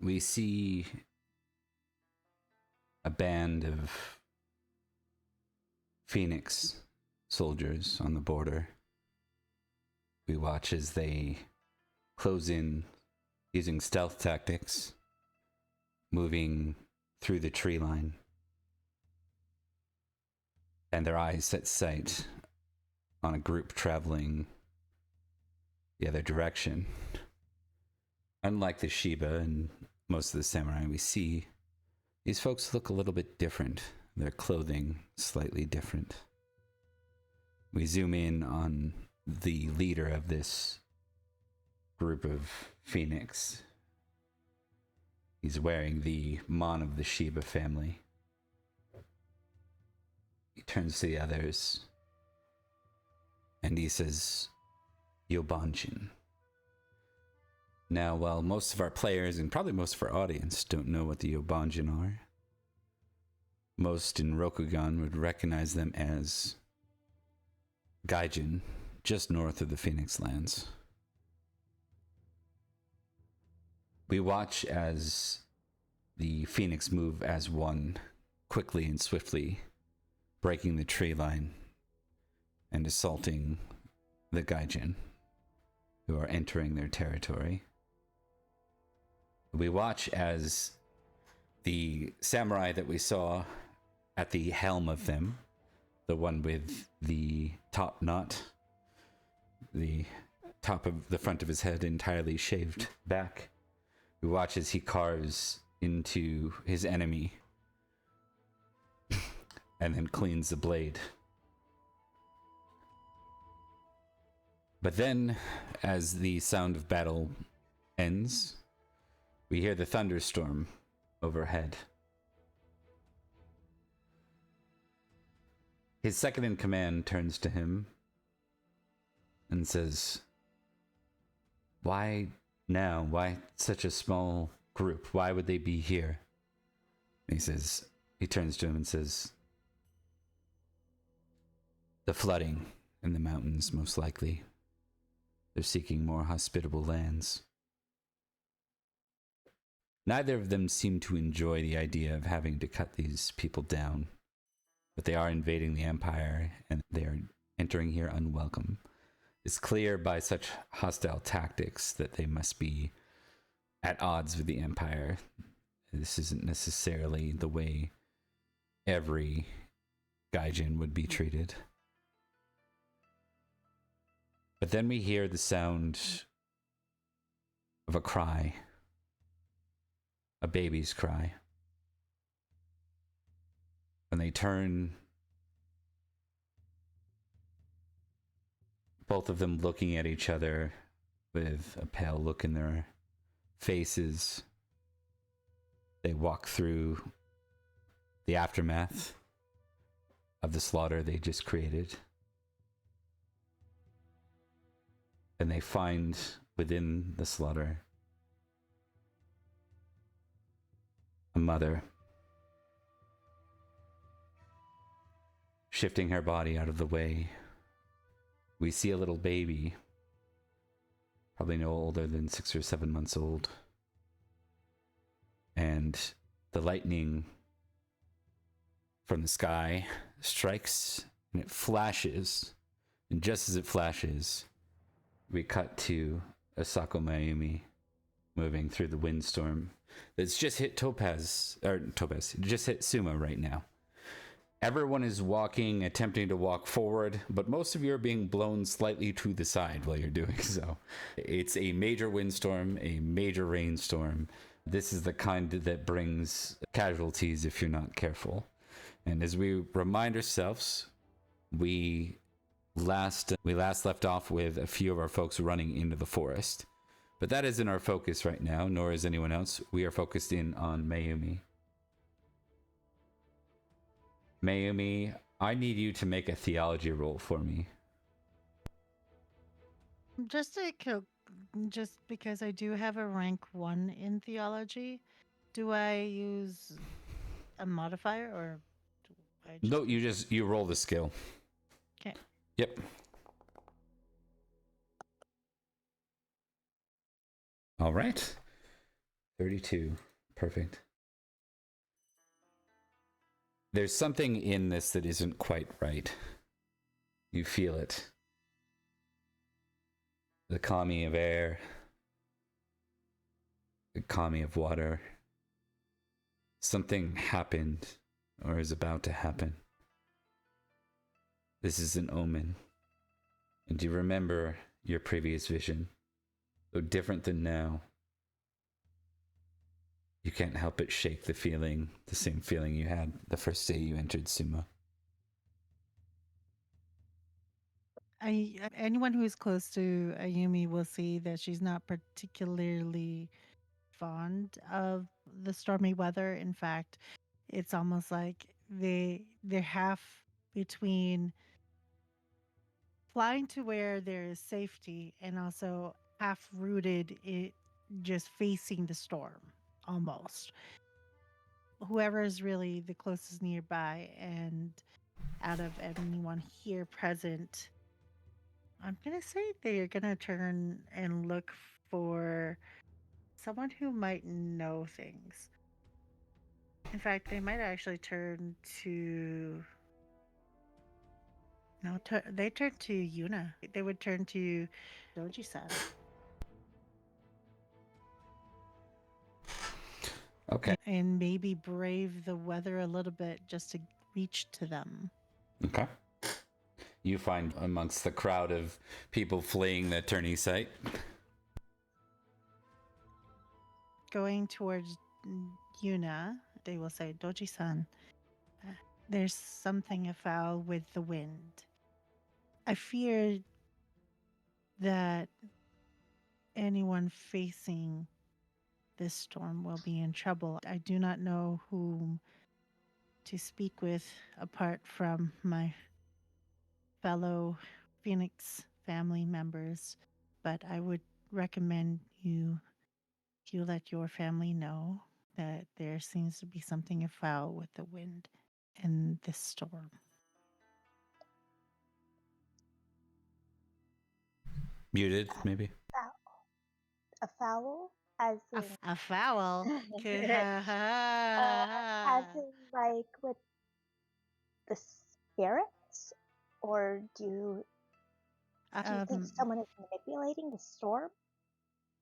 we see a band of Phoenix soldiers on the border. We watch as they close in using stealth tactics, moving through the tree line. And their eyes set sight on a group traveling the other direction. Unlike the Shiba and most of the samurai we see, these folks look a little bit different. Their clothing slightly different. We zoom in on the leader of this group of Phoenix. He's wearing the Mon of the Shiba family. He turns to the others and he says, Yobanjin. Now, while most of our players and probably most of our audience don't know what the Yobanjin are, most in Rokugan would recognize them as Gaijin, just north of the Phoenix Lands. We watch as the Phoenix move as one, quickly and swiftly, breaking the tree line and assaulting the Gaijin, who are entering their territory. We watch as the samurai that we saw at the helm of them, the one with the top knot, the top of the front of his head entirely shaved back. We watch as he carves into his enemy and then cleans the blade. But then, as the sound of battle ends, we hear the thunderstorm overhead. His second in command turns to him and says, "Why now? Why such a small group? Why would they be here?" And he turns to him and says, "The flooding in the mountains, most likely. They're seeking more hospitable lands." Neither of them seem to enjoy the idea of having to cut these people down, but they are invading the Empire and they are entering here unwelcome. It's clear by such hostile tactics that they must be at odds with the Empire. This isn't necessarily the way every Gaijin would be treated. But then we hear the sound of a cry. A baby's cry. When they turn, both of them looking at each other with a pale look in their faces, they walk through the aftermath of the slaughter they just created. And they find within the slaughter a mother shifting her body out of the way. We see a little baby, probably no older than 6 or 7 months old. And the lightning from the sky strikes and it flashes. And just as it flashes, we cut to Asako Mayumi moving through the windstorm that's just hit just hit Tsuma right now. Everyone is attempting to walk forward, but most of you are being blown slightly to the side while you're doing so. It's a major windstorm, a major rainstorm. This is the kind that brings casualties if you're not careful. And as we remind ourselves, we last left off with a few of our folks running into the forest. But that isn't our focus right now, nor is anyone else. We are focused in on Mayumi. Mayumi, I need you to make a theology roll for me. Just because I do have a rank 1 in theology, do I use a modifier or do I just... No, you roll the skill. Okay. Yep. All right. 32. Perfect. There's something in this that isn't quite right. You feel it. The kami of air, the kami of water. Something happened or is about to happen. This is an omen. And you remember your previous vision, though different than now. You can't help but shake the feeling, the same feeling you had the first day you entered Tsuma. Anyone who is close to Ayumi will see that she's not particularly fond of the stormy weather. In fact, it's almost like they're half between flying to where there is safety and also half rooted in just facing the storm almost. Whoever is really the closest nearby and out of anyone here present, I'm going to say they're going to turn and look for someone who might know things. In fact, they might actually turn to. No, they turn to Yuna. They would turn to Doji-san. Okay. And maybe brave the weather a little bit just to reach to them. Okay. You find amongst the crowd of people fleeing the tourney site. Going towards Yuna, they will say, Doji-san, there's something afoul with the wind. I fear that anyone facing this storm will be in trouble. I do not know whom to speak with apart from my fellow Phoenix family members, but I would recommend you let your family know that there seems to be something afoul with the wind and this storm. Muted, maybe? A foul? As in, A foul? as in like with the spirits? Or do you think someone is manipulating the storm?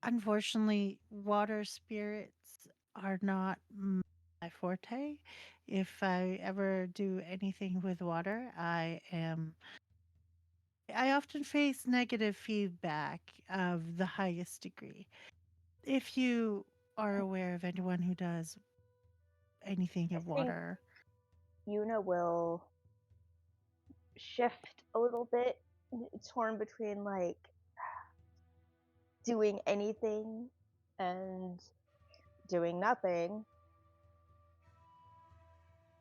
Unfortunately, water spirits are not my forte. If I ever do anything with water, I often face negative feedback of the highest degree. If you are aware of anyone who does anything of water, Yuna will shift a little bit, torn between like doing anything and doing nothing.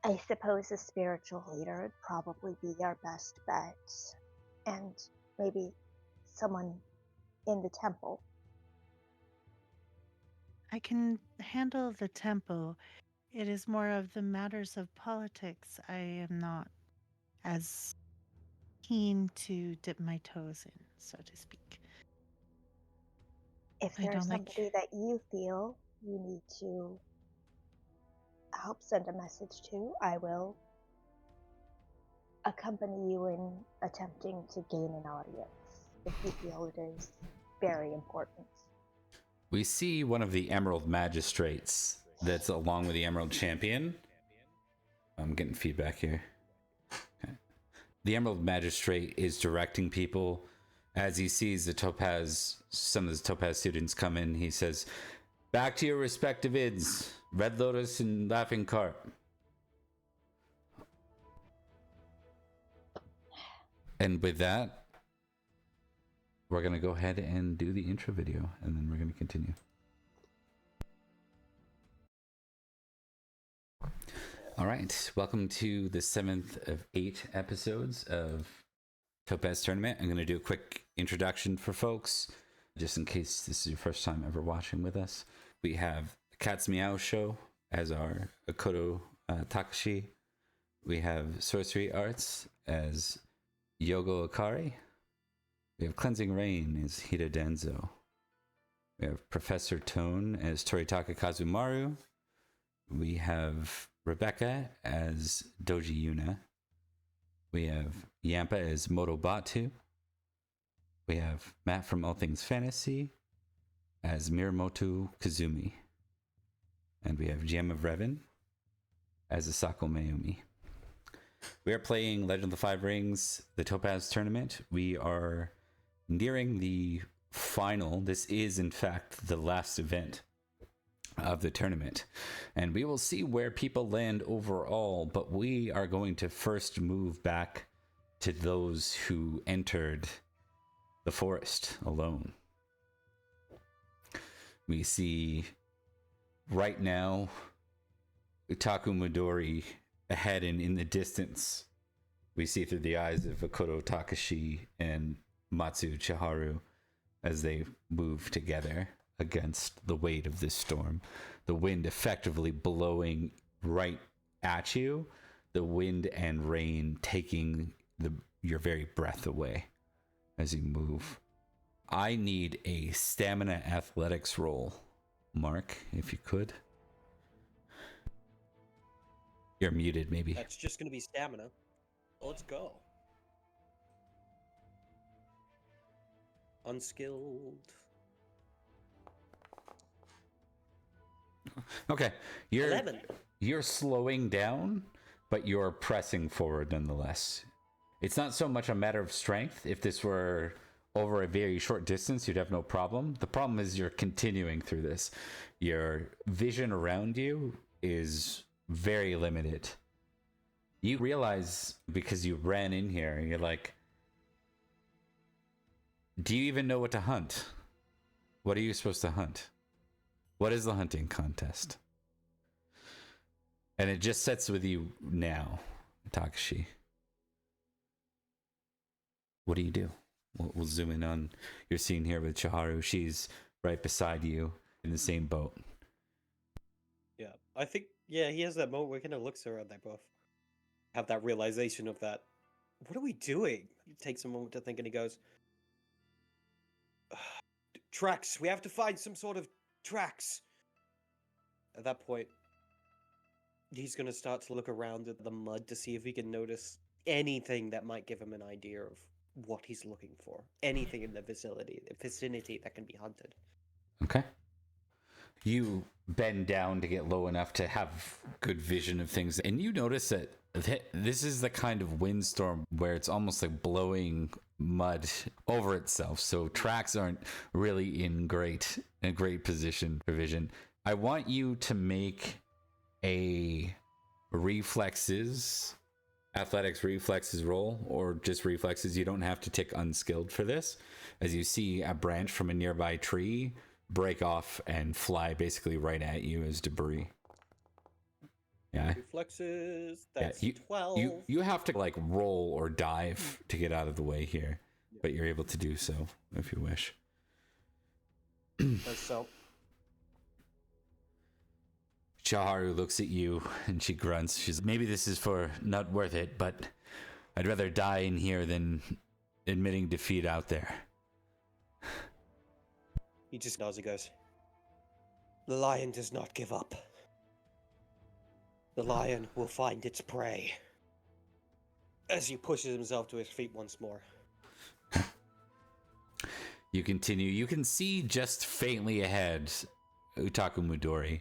I suppose a spiritual leader would probably be our best bet, and maybe someone in the temple. I can handle the temple. It is more of the matters of politics I am not as keen to dip my toes in, so to speak. If there's somebody that you feel you need to help send a message to, I will accompany you in attempting to gain an audience if you feel it is very important. We see one of the Emerald Magistrates that's along with the Emerald Champion. I'm getting feedback here. Okay. The Emerald Magistrate is directing people. As he sees some of the Topaz students come in, he says, "Back to your respective inns, Red Lotus and Laughing Cart." And with that, we're going to go ahead and do the intro video, and then we're going to continue. All right, welcome to the 7th of 8 episodes of Topaz Tournament. I'm going to do a quick introduction for folks, just in case this is your first time ever watching with us. We have Cat's Meow Show as our Akoto Takashi. We have Sorcery Arts as Yogo Akari. We have Cleansing Rain as Hida Denzo. We have Professor Tone as Toritaka Kazumaru. We have Rebecca as Doji Yuna. We have Yampa as Motobatu. We have Matt from All Things Fantasy as Miramoto Kazumi. And we have Gem of Revan as Asako Mayumi. We are playing Legend of the Five Rings, the Topaz Tournament. We are nearing the final. This is, in fact, the last event of the tournament. And we will see where people land overall, but we are going to first move back to those who entered the forest alone. We see right now Utaku Midori ahead and in the distance. We see through the eyes of Akoto Takashi and Matsu Chiharu as they move together against the weight of this storm. The wind effectively blowing right at you, the wind and rain taking your very breath away as you move. I need a stamina athletics roll, Mark, if you could. You're muted, maybe. That's just going to be stamina. Let's go. Unskilled. Okay, 11. You're slowing down, but you're pressing forward nonetheless. It's not so much a matter of strength. If this were over a very short distance, you'd have no problem. The problem is you're continuing through this. Your vision around you is very limited. You realize, because you ran in here, you're like, do you even know what to hunt? What are you supposed to hunt? What is the hunting contest? And it just sets with you now, Takashi. What do you do? We'll zoom in on your scene here with Chiharu. She's right beside you in the same boat. Yeah, I think, he has that moment where he kind of looks around. They both have that realization of that. What are we doing? He takes a moment to think and he goes, tracks. We have to find some sort of tracks. At that point, he's going to start to look around at the mud to see if he can notice anything that might give him an idea of what he's looking for. Anything in the vicinity that can be hunted. Okay. You bend down to get low enough to have good vision of things, and you notice that this is the kind of windstorm where it's almost like blowing mud over itself, so tracks aren't really in a great position for vision. I want you to make a athletics reflexes roll, or just reflexes. You don't have to tick unskilled for this, as you see a branch from a nearby tree break off and fly basically right at you as debris. Yeah. Reflexes, that's 12. You have to like roll or dive to get out of the way here, but you're able to do so if you wish. So Chiharu looks at you and she grunts. She's, maybe this is for not worth it, but I'd rather die in here than admitting defeat out there. He just nods and goes, the lion does not give up. The lion will find its prey. As he pushes himself to his feet once more. You continue. You can see just faintly ahead Utaku Midori.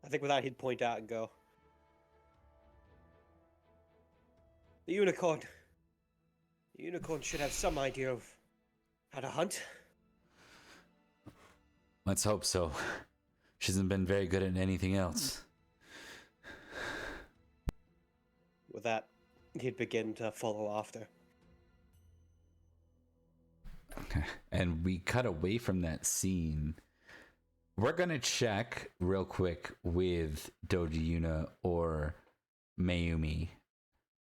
I think with that he'd point out and go, The unicorn should have some idea of how to hunt. Let's hope so. She hasn't been very good at anything else. With that, he'd begin to follow after. Okay. And we cut away from that scene. We're going to check real quick with Doji Yuna or Mayumi.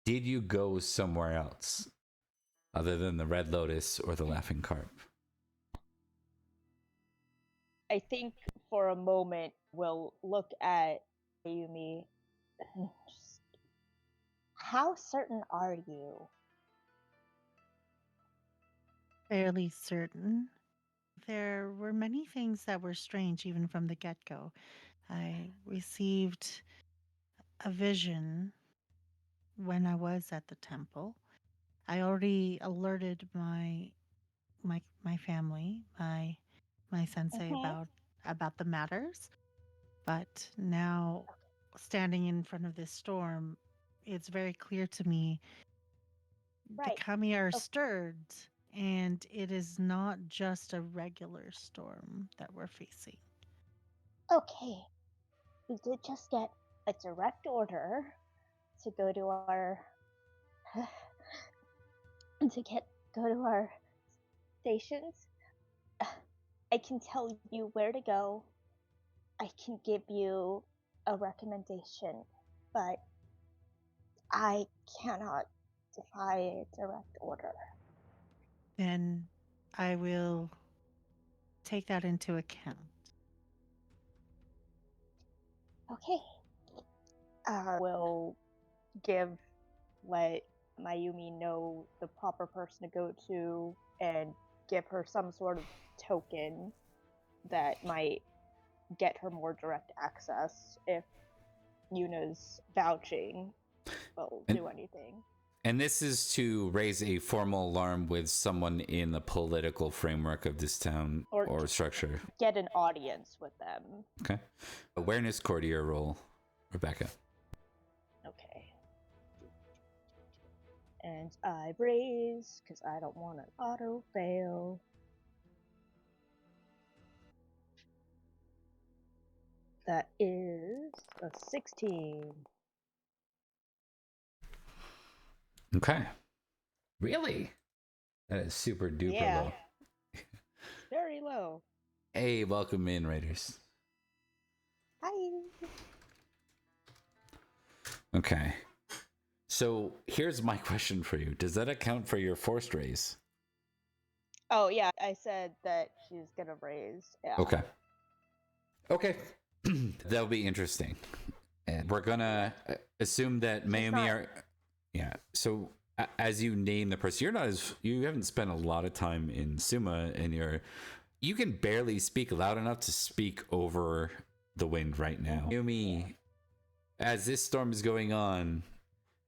Did you go somewhere else other than the Red Lotus or the Laughing Carp? I think for a moment we'll look at Mayumi. How certain are you? Fairly certain. there were many things that were strange even from the get-go. I received a vision when I was at the temple. I already alerted my family, my sensei Mm-hmm. about the matters, but now standing in front of this storm, it's very clear to me the Right. kami are O- stirred, and it is not just a regular storm that we're facing. Okay. We did just get a direct order to go to our go to our stations. I can tell you where to go. I can give you a recommendation, but I cannot defy a direct order. Then I will take that into account. Okay. Will give let Mayumi know the proper person to go to and give her some sort of token that might get her more direct access if Yuna's vouching will do anything. And this is to raise a formal alarm with someone in the political framework of this town or structure. Get an audience with them. Okay. Awareness courtier roll, Rebecca. Okay. And I raise, because I don't want an auto fail. That is a 16. Okay. Really? That is super duper low. Very low. Hey, welcome in, Raiders. Hi. Okay. So here's my question for you. Does that account for your forced raise? Oh, yeah. I said that she's going to raise. Yeah. Okay. Okay. That'll be interesting. And we're going to assume that Mayumi are... Yeah. So as you name the person, you haven't spent a lot of time in Tsuma, and you can barely speak loud enough to speak over the wind right now. Mayumi, as this storm is going on,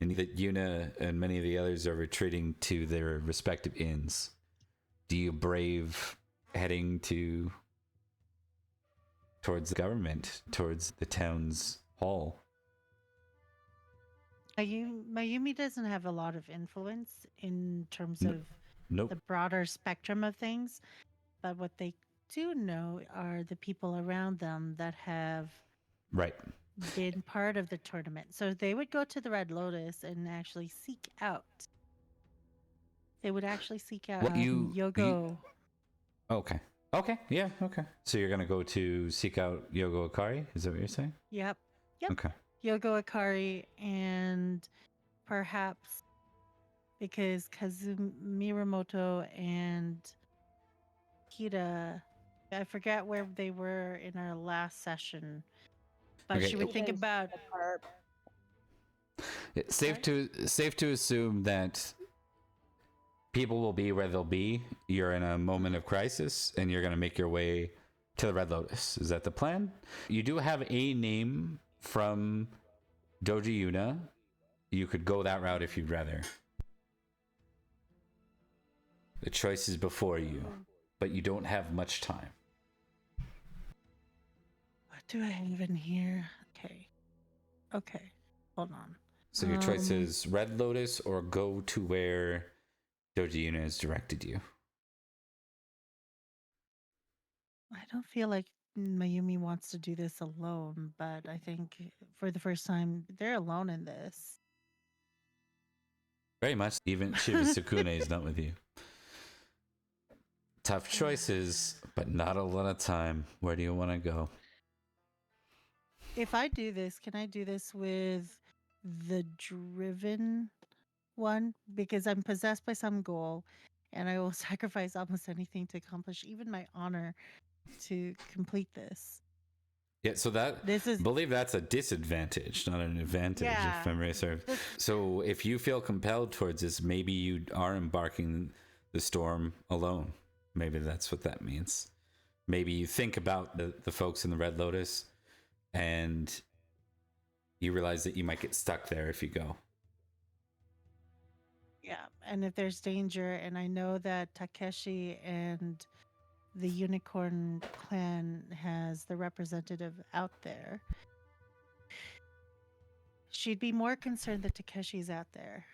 and that Yuna and many of the others are retreating to their respective inns, do you brave heading towards the government, towards the town's hall? Mayumi doesn't have a lot of influence in terms of Nope. the broader spectrum of things, but what they do know are the people around them that have been part of the tournament. So they would go to the Red Lotus and actually seek out. They would actually seek out Yogo. Okay. Okay. Yeah. Okay. So you're gonna go to seek out Yogo Akari? Is that what you're saying? Yep. Okay. Yogo Akari, and perhaps because Kazumiramoto and Kira, I forget where they were in our last session, but she would think about. It's safe to assume that people will be where they'll be. You're in a moment of crisis, and you're gonna make your way to the Red Lotus. Is that the plan? You do have a name from Doji Yuna. You could go that route if you'd rather. The choice is before you, but you don't have much time. What do I have in here? Okay, hold on. So your choice is Red Lotus or go to where Doji Yuna has directed you. I don't feel like Mayumi wants to do this alone, but I think for the first time, they're alone in this. Very much. Even Shiva Sukune is not with you. Tough choices, but not a lot of time. Where do you want to go? If I do this, can I do this with the driven one? Because I'm possessed by some goal, and I will sacrifice almost anything to accomplish even my honor to complete this. Yeah, so I believe that's a disadvantage, not an advantage, if memory serves. So if you feel compelled towards this, maybe you are embarking the storm alone. Maybe that's what that means. Maybe you think about the folks in the Red Lotus and you realize that you might get stuck there if you go. Yeah, and if there's danger, and I know that Takeshi and the Unicorn Clan has the representative out there, she'd be more concerned that Takeshi's out there.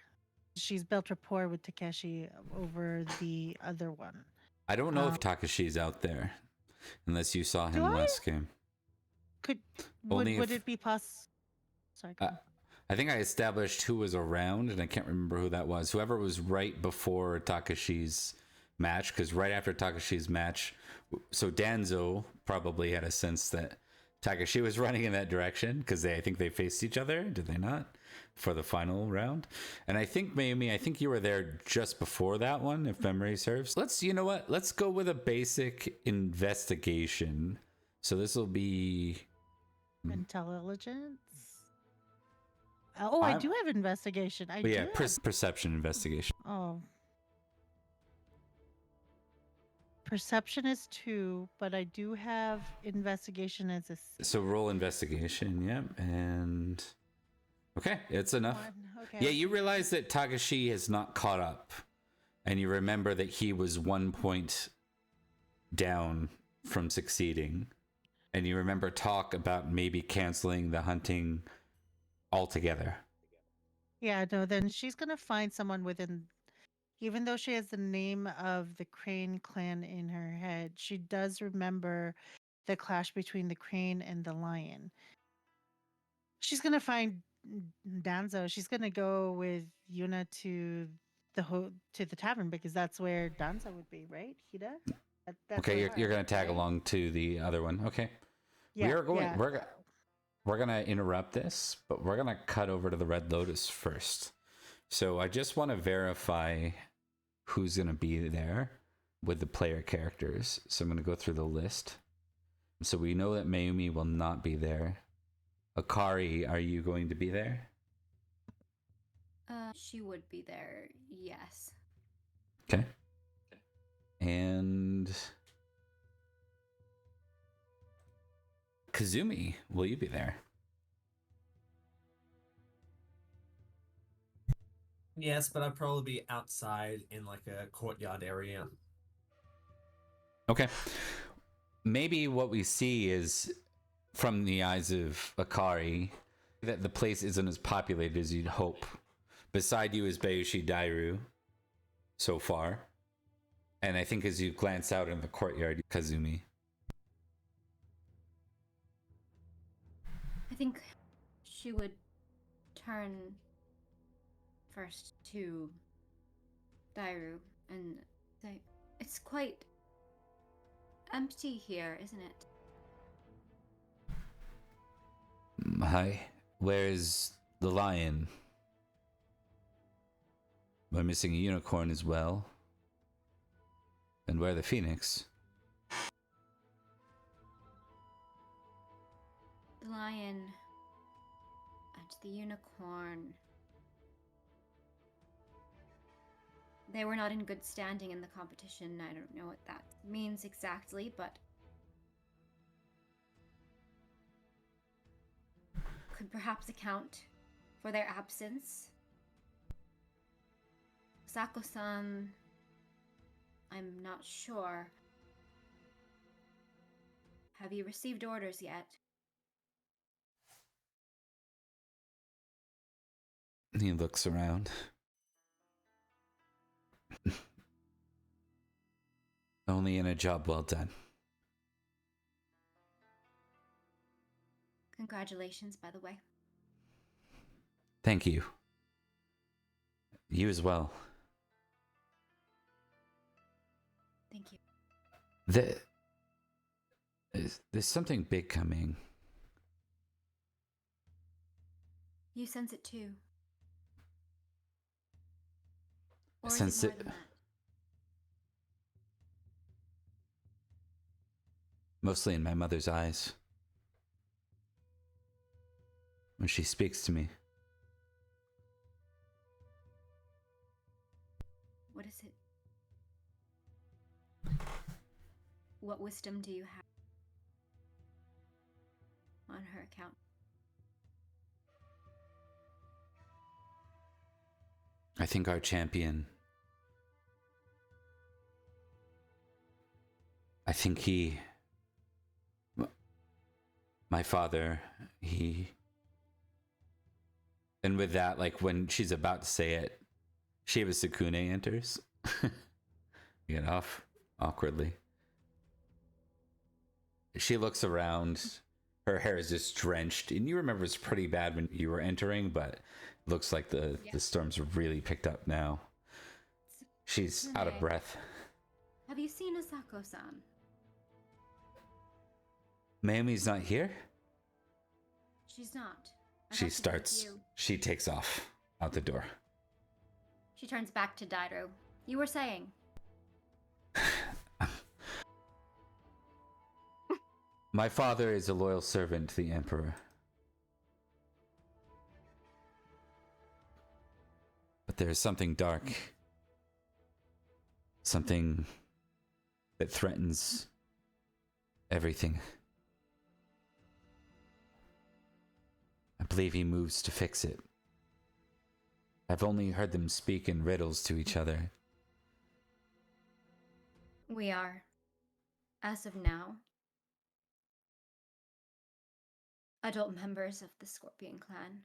She's built rapport with Takeshi over the other one. I don't know if Takeshi's out there, unless you saw him Do I? last game. Would it be possible? Sorry. Go on. I think I established who was around, and I can't remember who that was. Whoever was right before Takeshi's match, because right after Takeshi's match, so Danzo probably had a sense that Takeshi was running in that direction, because I think they faced each other, did they not, for the final round? And I think, Mayumi, I think you were there just before that one, if memory serves. You know what? Let's go with a basic investigation. So this will be... Intelligence? Oh, I do have investigation. Perception investigation. Oh. Perception is 2, but I do have investigation as a 6. So roll investigation, yeah. And okay, it's enough. 1. Okay. Yeah, you realize that Takeshi has not caught up. And you remember that he was 1 point down from succeeding. And you remember talk about maybe canceling the hunting altogether. Yeah, no, then she's going to find someone within, even though she has the name of the Crane clan in her head, she does remember the clash between the Crane and the Lion. She's going to find Danzo. She's going to go with Yuna to the tavern, because that's where Danzo would be, right? Hida? That's okay, you're going to tag along to the other one. Okay. Yeah, We're going to interrupt this, but we're going to cut over to the Red Lotus first. So I just want to verify who's going to be there with the player characters. So I'm going to go through the list. So we know that Mayumi will not be there. Akari, are you going to be there? She would be there, yes. Okay. And... Kazumi, will you be there? Yes, but I'd probably be outside in like a courtyard area. Okay. Maybe what we see is, from the eyes of Akari, that the place isn't as populated as you'd hope. Beside you is Bayushi Dairu so far. And I think as you glance out in the courtyard, Kazumi. I think she would turn first to Dairu and say, "It's quite empty here, isn't it?" Hi, where's the lion? We're missing a unicorn as well. And where the phoenix? The lion and the unicorn. They were not in good standing in the competition. I don't know what that means exactly, but could perhaps account for their absence. Sako-san, I'm not sure. Have you received orders yet? He looks around. Only in a job well done. Congratulations, by the way. Thank you. You as well. Thank you. There's something big coming. You sense it too. Or is Sense it more it. than that? Mostly in my mother's eyes. When she speaks to me. What is it? What wisdom do you have on her account? I think our champion, I think he, my father, and with that, like when she's about to say it, Shiva Sakune enters. Get off awkwardly. She looks around. Her hair is just drenched, and you remember it's pretty bad when you were entering, but it looks like the storms have really picked up now. She's out of breath. Have you seen Asako-san? Mayumi's not here? She's not. She takes off out the door. She turns back to Dairo. You were saying? My father is a loyal servant to the Emperor. But there is something dark. Something that threatens everything. I believe he moves to fix it. I've only heard them speak in riddles to each other. We are, as of now, adult members of the Scorpion Clan.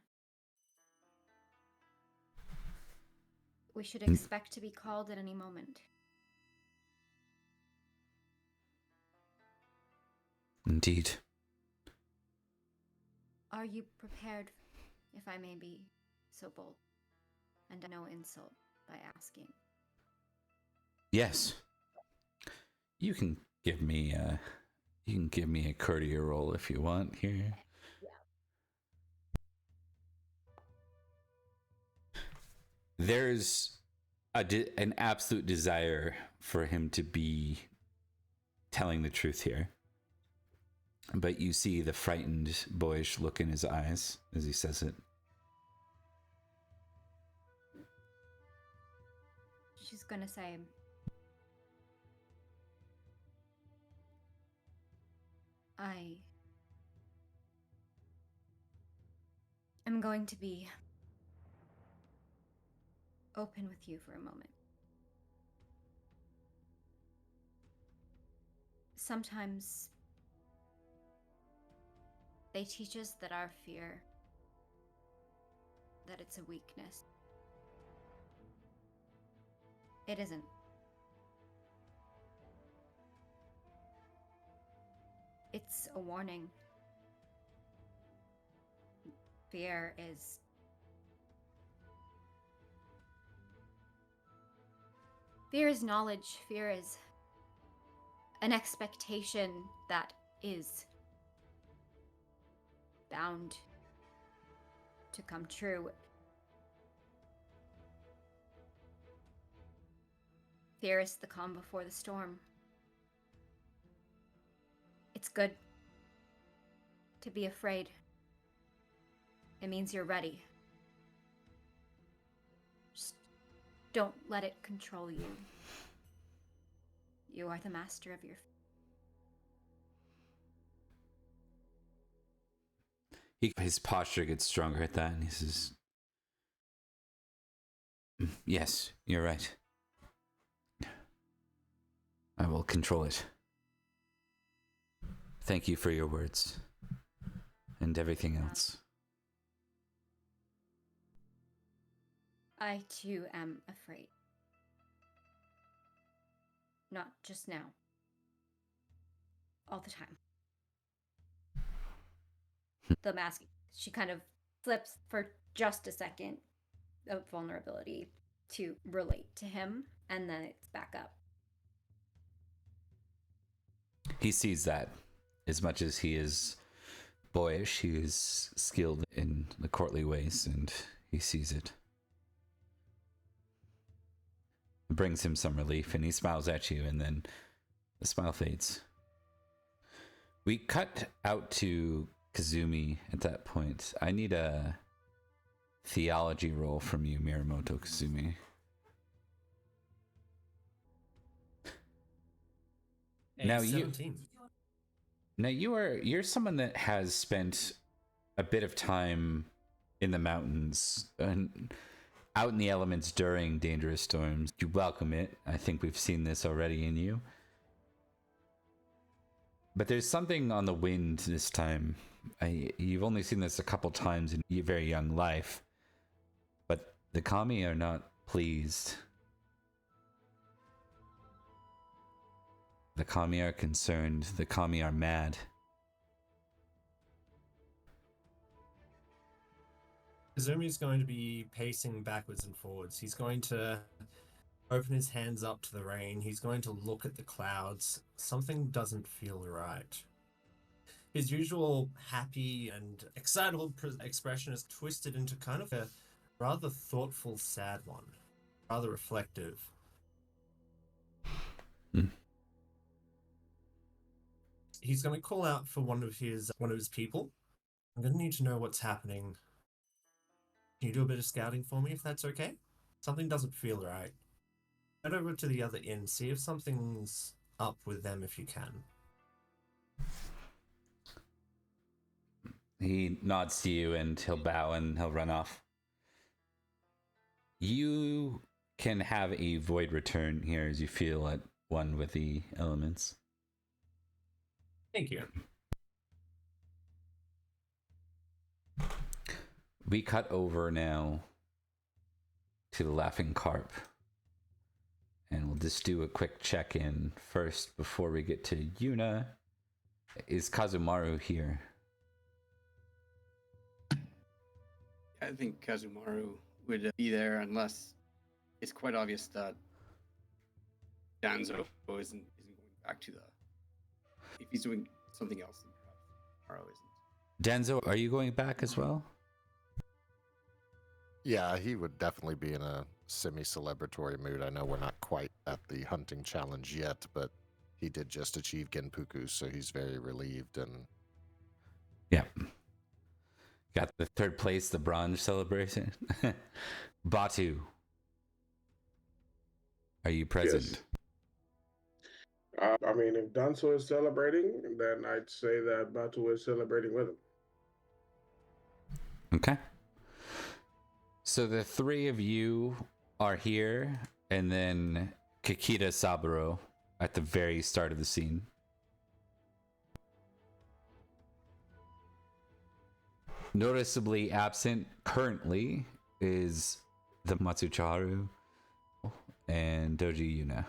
We should expect to be called at any moment. Indeed. Are you prepared, if I may be so bold, and no insult by asking? Yes. You can give me a courtier roll if you want here. There's an absolute desire for him to be telling the truth here. But you see the frightened, boyish look in his eyes as he says it. She's gonna say, I am going to be open with you for a moment. Sometimes they teach us that our fear, that it's a weakness. It isn't. It's a warning. Fear is knowledge. Fear is an expectation that is bound to come true. Fear is the calm before the storm. It's good to be afraid. It means you're ready. Just don't let it control you. You are the master of your His posture gets stronger at that, and he says, yes, you're right. I will control it. Thank you for your words. And everything else. I too am afraid. Not just now. All the time. The mask, she kind of flips for just a second of vulnerability to relate to him, and then it's back up. He sees that. As much as he is boyish, he is skilled in the courtly ways, and he sees it. It brings him some relief, and he smiles at you, and then the smile fades. We cut out to Kazumi at that point. I need a theology roll from you, Miyamoto Kazumi. Now 17. you're someone that has spent a bit of time in the mountains and out in the elements during dangerous storms. You welcome it. I think we've seen this already in you. But there's something on the wind this time. You've only seen this a couple times in your very young life. But the kami are not pleased. The kami are concerned. The kami are mad. Kazumi's going to be pacing backwards and forwards. He's going to open his hands up to the rain. He's going to look at the clouds. Something doesn't feel right. His usual happy and excitable expression is twisted into kind of a rather thoughtful, sad one. Rather reflective. He's going to call out for one of his people. I'm going to need to know what's happening. Can you do a bit of scouting for me if that's okay? Something doesn't feel right. Head over to the other inn, see if something's up with them if you can. He nods to you and he'll bow and he'll run off. You can have a void return here as you feel at one with the elements. Thank you. We cut over now to the Laughing Carp. And we'll just do a quick check-in first before we get to Yuna. Is Kazumaru here? I think Kazumaru would be there unless it's quite obvious that Danzo isn't going back to the... If he's doing something else, then perhaps Kazumaru isn't. Danzo, are you going back as well? Yeah, he would definitely be in a semi-celebratory mood. I know we're not quite at the hunting challenge yet, but he did just achieve Gempukku, so he's very relieved and... Yeah. Got the third place, the bronze celebration. Batu, are you present? Yes. I mean, if Danzo is celebrating, then I'd say that Batu is celebrating with him. Okay. So the three of you are here, and then Kikita Saburo at the very start of the scene. Noticeably absent currently is the Matsucharu and Doji Yuna.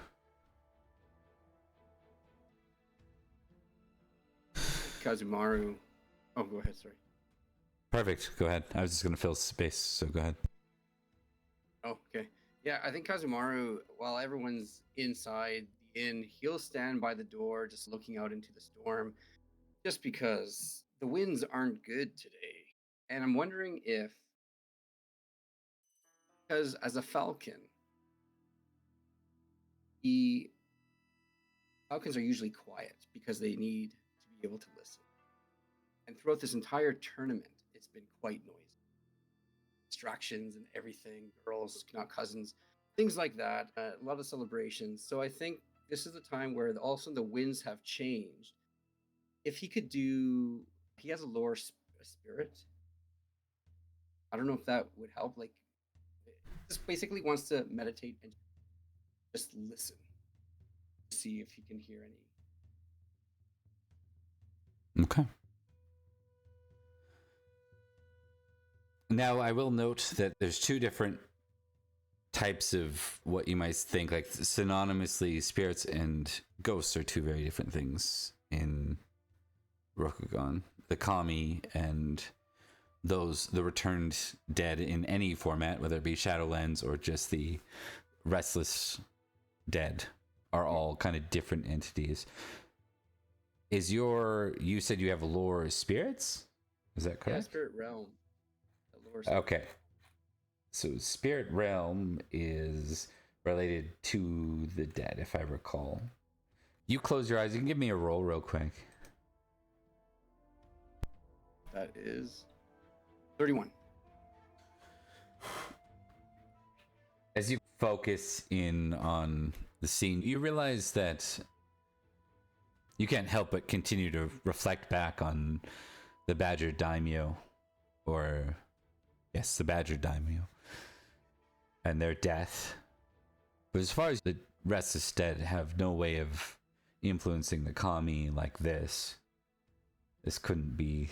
Kazumaru... Oh, go ahead, sorry. Perfect. Go ahead. I was just going to fill space, so go ahead. Oh, okay. Yeah, I think Kazumaru, while everyone's inside the inn, he'll stand by the door just looking out into the storm, just because the winds aren't good today. And I'm wondering if, because as a falcon, falcons are usually quiet because they need to be able to listen. And throughout this entire tournament, it's been quite noisy. Distractions and everything, girls, not cousins, things like that. A lot of celebrations. So I think this is the time where also the winds have changed. If he could do, he has a lower spirit. I don't know if that would help. Like, just basically wants to meditate and just listen, see if he can hear any. Okay. Now, I will note that there's two different types of what you might think, like synonymously, spirits and ghosts are two very different things in Rokugan. The kami and the returned dead in any format, whether it be Shadowlands or just the restless dead, are all kind of different entities. You said you have lore spirits? Is that correct? Yeah, spirit realm. Okay. So spirit realm is related to the dead, if I recall. You close your eyes. You can give me a roll real quick. That is 31. As you focus in on the scene, you realize that you can't help but continue to reflect back on the Badger Daimyo, or yes, the Badger Daimyo, and their death. But as far as the rest of Stead have no way of influencing the Kami like this couldn't be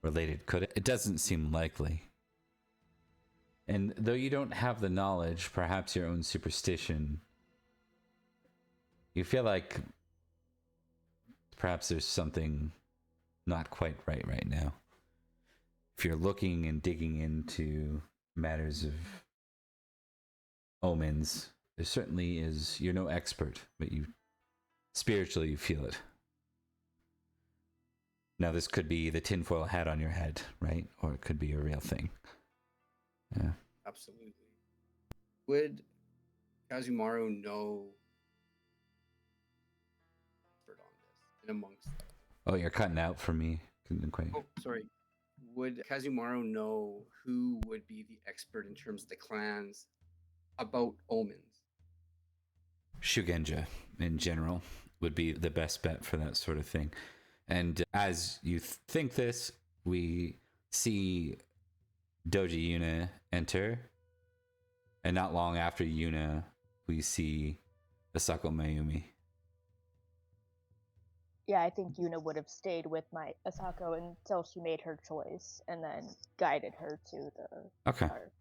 related, could it? It doesn't seem likely. And though you don't have the knowledge, perhaps your own superstition, you feel like perhaps there's something not quite right now. If you're looking and digging into matters of omens, there certainly is. You're no expert, but you spiritually you feel it. Now, this could be the tinfoil hat on your head, right? Or it could be a real thing. Yeah. Absolutely. Would Kazumaru know expert on this and amongst them? Oh, you're cutting out for me. Couldn't quite. Oh, sorry. Would Kazumaru know who would be the expert in terms of the clans about omens? Shugenja, in general, would be the best bet for that sort of thing. And as you think this, we see Doji Yuna enter. And not long after Yuna, we see Asako Mayumi. Yeah, I think Yuna would have stayed with my Asako until she made her choice and then guided her to the Okay. car.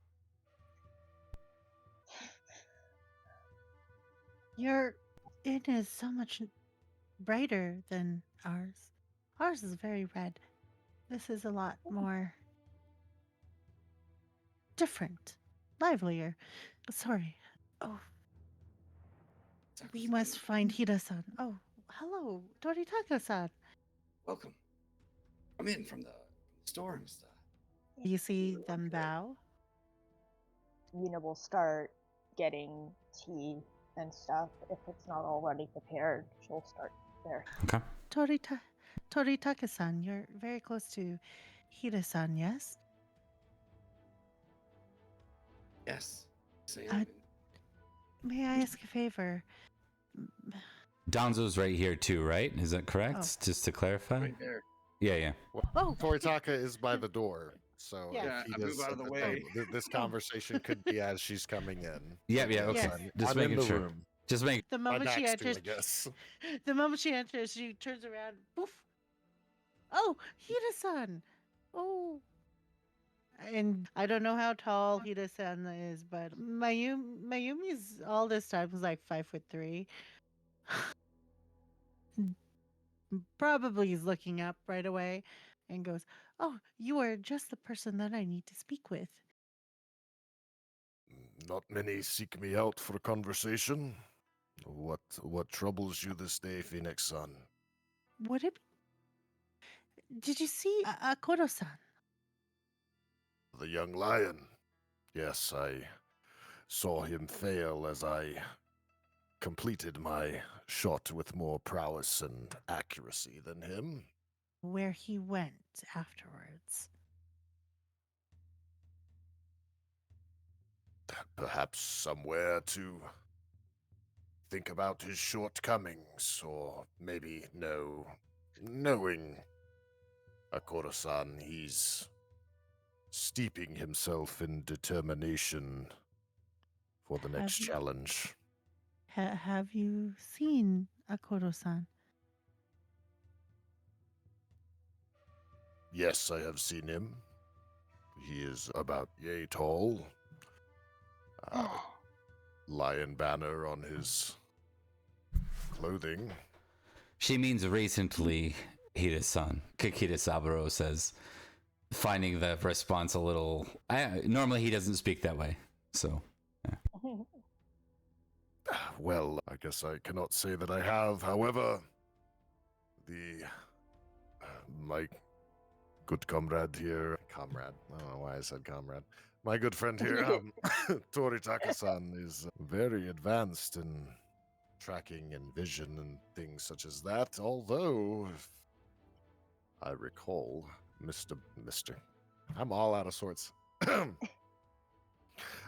Your inn is so much brighter than ours. Ours is very red. This is a lot more different, livelier. Sorry. Oh, we must find Hida-san. Oh, hello, Doritaka-san. Welcome. I'm in from the store and stuff. You see them bow? Yuna will start getting tea and stuff. If it's not already prepared, she'll start there. Okay. Toritaka-san, you're very close to Hida-san, yes? Yes. Sam. May I ask a favor? Donzo's right here too, right? Is that correct? Oh. Just to clarify? Right there. Yeah. Well, Oh. Toritaka is by the door, so Yeah. if he I does move out of the something, way. this conversation could be as she's coming in. Yeah, okay. Yes. Just I'm in making the sure. room. Just make The My moment she back's to, enters, I guess. the moment she enters, she turns around. Poof! Oh, Hida-san! Oh. And I don't know how tall Hida-san is, but Mayumi's all this time was like 5'3". Probably is looking up right away and goes, "Oh, you are just the person that I need to speak with." Not many seek me out for conversation. What troubles you this day, Phoenix-san? Would it? Did you see Akoro-san? The young lion. Yes, I saw him fail as I completed my shot with more prowess and accuracy than him. Where he went afterwards? Perhaps somewhere to think about his shortcomings, or maybe knowing Akoro-san, he's steeping himself in determination for the next Have you- challenge. Have you seen Akoro-san? Yes, I have seen him. He is about yay tall. Lion banner on his clothing. She means recently, Hida-san. Kikita Saburo says, finding the response a little... normally he doesn't speak that way, so... Yeah. Well, I guess I cannot say that I have. However, my good comrade here... Comrade? I don't know why I said comrade. My good friend here, Toritaka-san, is very advanced in tracking and vision and things such as that, although, if I recall, Mr. I'm all out of sorts.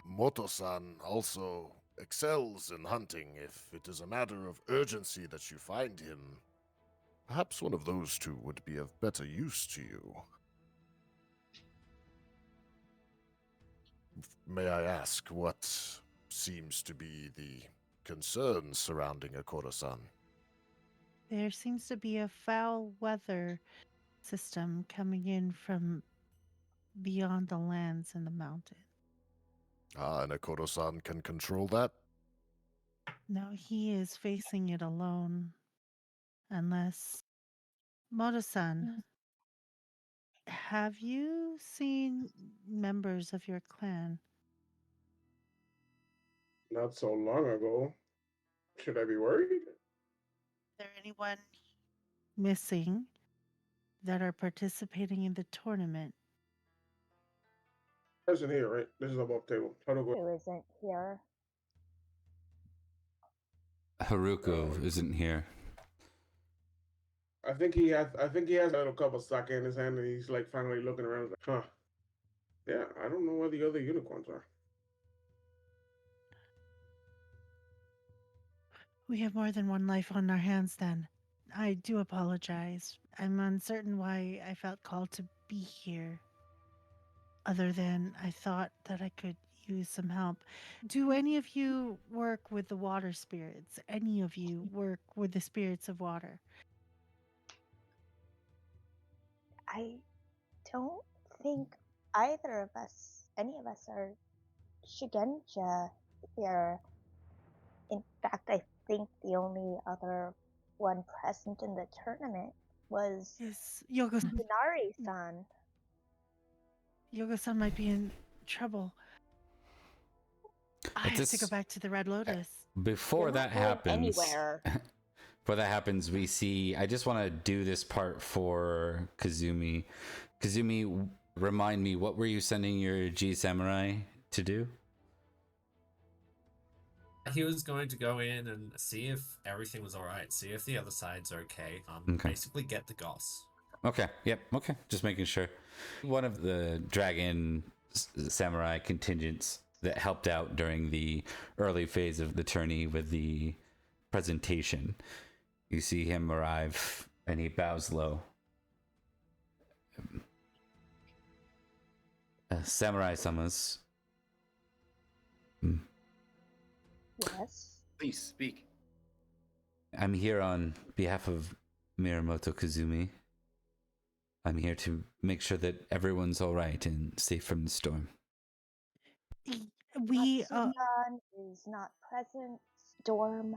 Moto-san also excels in hunting. If it is a matter of urgency that you find him, Perhaps one of those two would be of better use to you. May I ask what seems to be the concern surrounding Akoro-san? There seems to be a foul weather system coming in from beyond the lands in the mountain. Ah, and Akoro-san can control that? No, he is facing it alone. Unless. Moto-san, have you seen members of your clan? Not so long ago. Should I be worried? Is there anyone missing that are participating in the tournament? Isn't here, right? This is above table. Who isn't here? Haruko isn't here. I think he has a little cup of sake in his hand, and he's like finally looking around. Like, huh? Yeah, I don't know where the other unicorns are. We have more than one life on our hands then. I do apologize. I'm uncertain why I felt called to be here. Other than I thought that I could use some help. Do any of you work with the water spirits? Any of you work with the spirits of water? I don't think either of us, any of us, are Shigenja here. In fact, I think the only other one present in the tournament was Is Yogo-san? Minari-san. Yogo-san might be in trouble. I have to go back to the Red Lotus. Before They're that not going happens, anywhere. before that happens, we see. I just want to do this part for Kazumi. Kazumi, remind me, what were you sending your G Samurai to do? He was going to go in and see if everything was alright, see if the other side's okay. Okay. Basically get the goss. Okay. Yep. Okay. Just making sure. One of the dragon samurai contingents that helped out during the early phase of the tourney with the presentation. You see him arrive and he bows low. Samurai Samas. Yes. Please speak. I'm here on behalf of Miyamoto Kazumi. I'm here to make sure that everyone's all right and safe from the storm. We Matsudan is not present. Storm,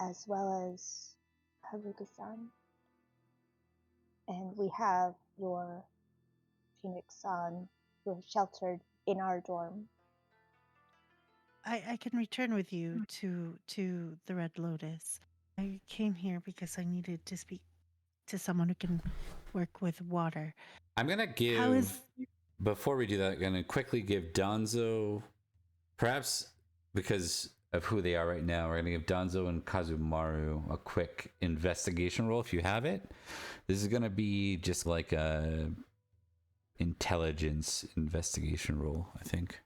as well as Haruka-san. And we have your Phoenix-san who are sheltered in our dorm. I can return with you to the Red Lotus. I came here because I needed to speak to someone who can work with water. I'm going to give, before we do that, I'm going to quickly give Danzo, perhaps because of who they are right now, we're going to give Danzo and Kazumaru a quick investigation roll if you have it. This is going to be just like a intelligence investigation roll, I think.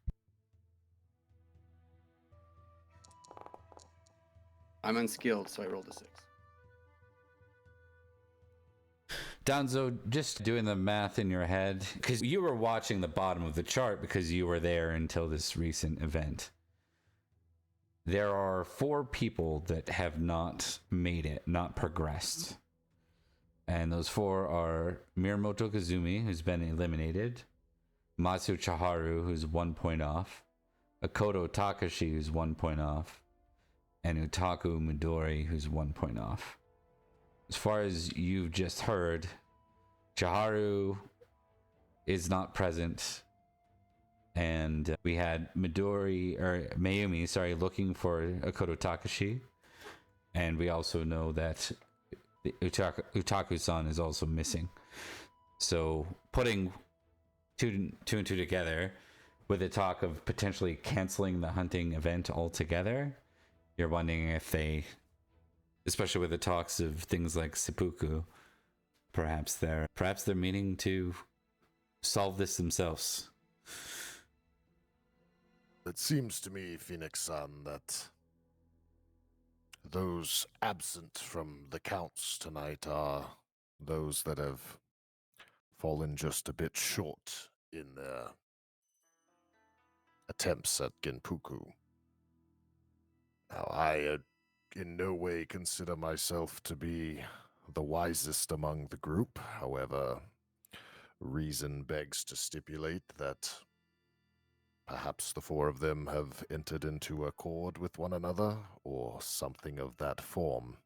I'm unskilled, so I rolled a 6. Danzo, just doing the math in your head, because you were watching the bottom of the chart because you were there until this recent event. There are 4 people that have not made it, not progressed. And those 4 are Miyamoto Kazumi, who's been eliminated, Masu Chaharu, who's 1 point off, Akoto Takashi, who's 1 point off, and Utaku Midori, who's 1 point off. As far as you've just heard, Chaharu is not present, and we had Mayumi, looking for Akoto Takashi, and we also know that Utaku-san is also missing. So putting two and two together, with the talk of potentially canceling the hunting event altogether, you're wondering if they, especially with the talks of things like seppuku, perhaps they're meaning to solve this themselves. It seems to me, Phoenix-san, that Those absent from the counts tonight are those that have fallen just a bit short in their attempts at Gempukku. Now, I in no way consider myself to be the wisest among the group. However, reason begs to stipulate that perhaps the four of them have entered into accord with one another, or something of that form.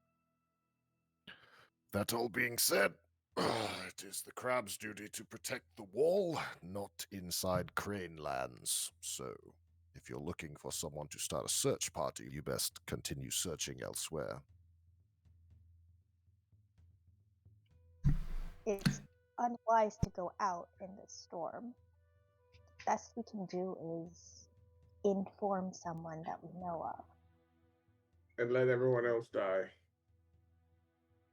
That all being said, it is the crab's duty to protect the wall, not inside Crane lands. So, if you're looking for someone to start a search party, you best continue searching elsewhere. It's unwise to go out in this storm. Best we can do is inform someone that we know of. And let everyone else die.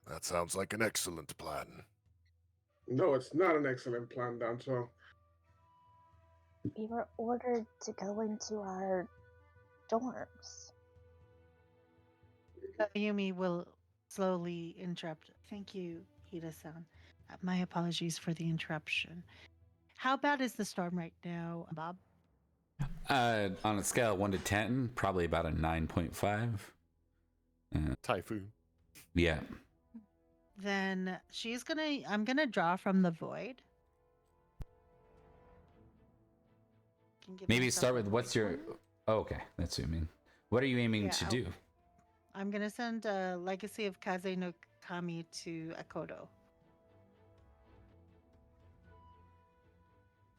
That sounds like an excellent plan. No, it's not an excellent plan, Danto. We were ordered to go into our dorms. Yumi will slowly interrupt. Thank you, Hida-san. My apologies for the interruption. How bad is the storm right now, Bob? On a scale of 1 to 10, probably about a 9.5. Typhoon. Yeah. Then I'm gonna draw from the void. Can give Maybe myself start a with what's quick your... one. Oh, okay, that's what you mean. What are you aiming to do? I'm gonna send a Legacy of Kaze no Kami to Akodo.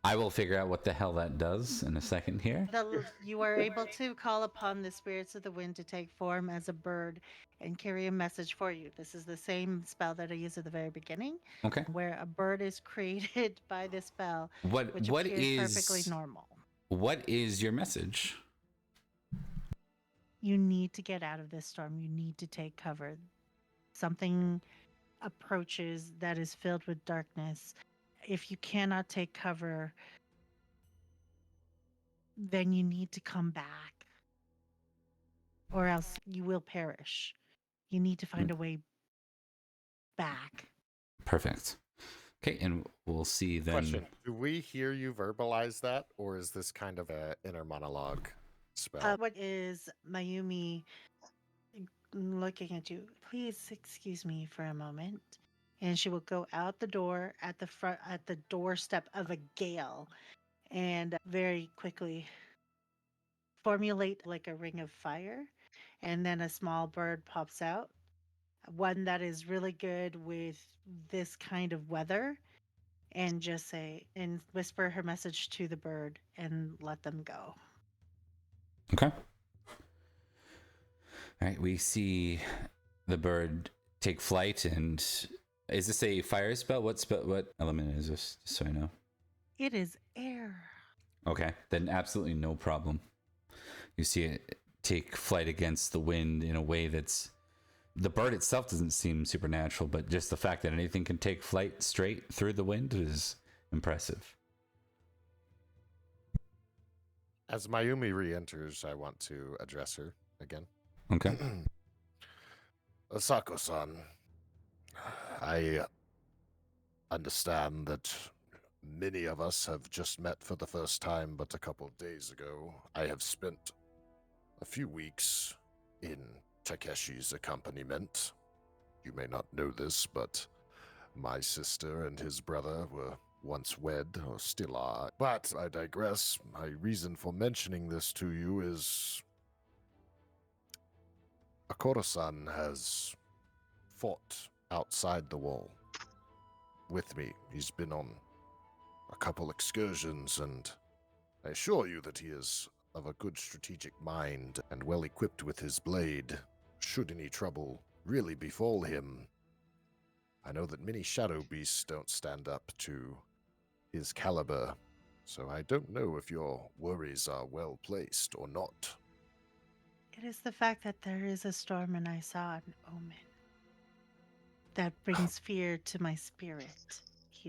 I will figure out what the hell that does in a second here. You are able to call upon the spirits of the wind to take form as a bird and carry a message for you. This is the same spell that I used at the very beginning, Okay. where a bird is created by this spell, What appears is perfectly normal. What is your message? You need to get out of this storm. You need to take cover. Something approaches that is filled with darkness. If you cannot take cover, then you need to come back, or else you will perish. You need to find a way back. Perfect. Okay, and we'll see then. Question: do we hear you verbalize that, or is this kind of an inner monologue spell? What is Mayumi looking at you? Please excuse me for a moment. And she will go out the door at the doorstep of a gale, and very quickly formulate like a ring of fire, and then a small bird pops out, one that is really good with this kind of weather, and just say and whisper her message to the bird and let them go. Okay. All right, we see the bird take flight, and is this a fire spell? What element is this, just so I know? It is air. Okay, then absolutely no problem. You see it take flight against the wind in a way that's... The bird itself doesn't seem supernatural, but just the fact that anything can take flight straight through the wind is impressive. As Mayumi re-enters, I want to address her again. Okay. Asako-san, I understand that many of us have just met for the first time, but a couple of days ago, I have spent a few weeks in Takeshi's accompaniment. You may not know this, but my sister and his brother were once wed, or still are. But I digress. My reason for mentioning this to you is Akoro-san has fought outside the wall with me. He's been on a couple excursions, and I assure you that he is of a good strategic mind and well equipped with his blade. Should any trouble really befall him, I know that many shadow beasts don't stand up to his caliber, so I don't know if your worries are well placed or not. It is the fact that there is a storm and I saw an omen that brings fear to my spirit.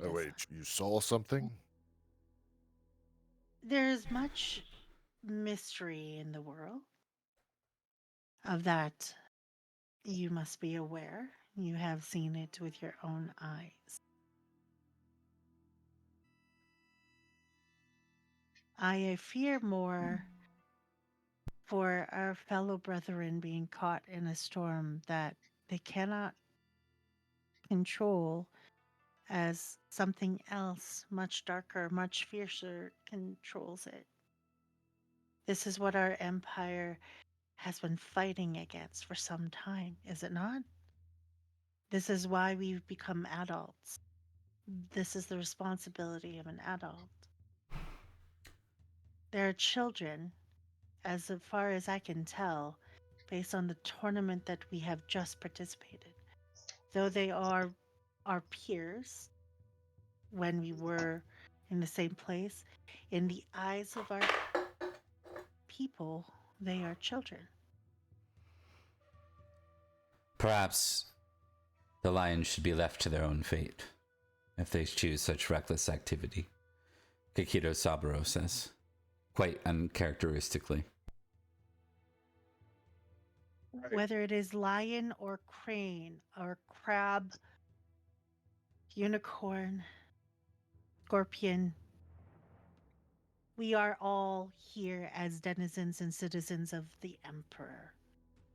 Oh wait, you saw something? There is much mystery in the world of that You must be aware. You have seen it with your own eyes. I fear more for our fellow brethren being caught in a storm that they cannot control, as something else much darker, much fiercer controls it. This is what our empire has been fighting against for some time, is it not? This is why we've become adults. This is the responsibility of an adult. There are children, as far as I can tell, based on the tournament that we have just participated. Though they are our peers when we were in the same place, in the eyes of our people, they are children. Perhaps the lions should be left to their own fate if they choose such reckless activity, Kikito Saburo says, quite uncharacteristically. Whether it is lion or crane or crab, unicorn, scorpion, we are all here as denizens and citizens of the Emperor.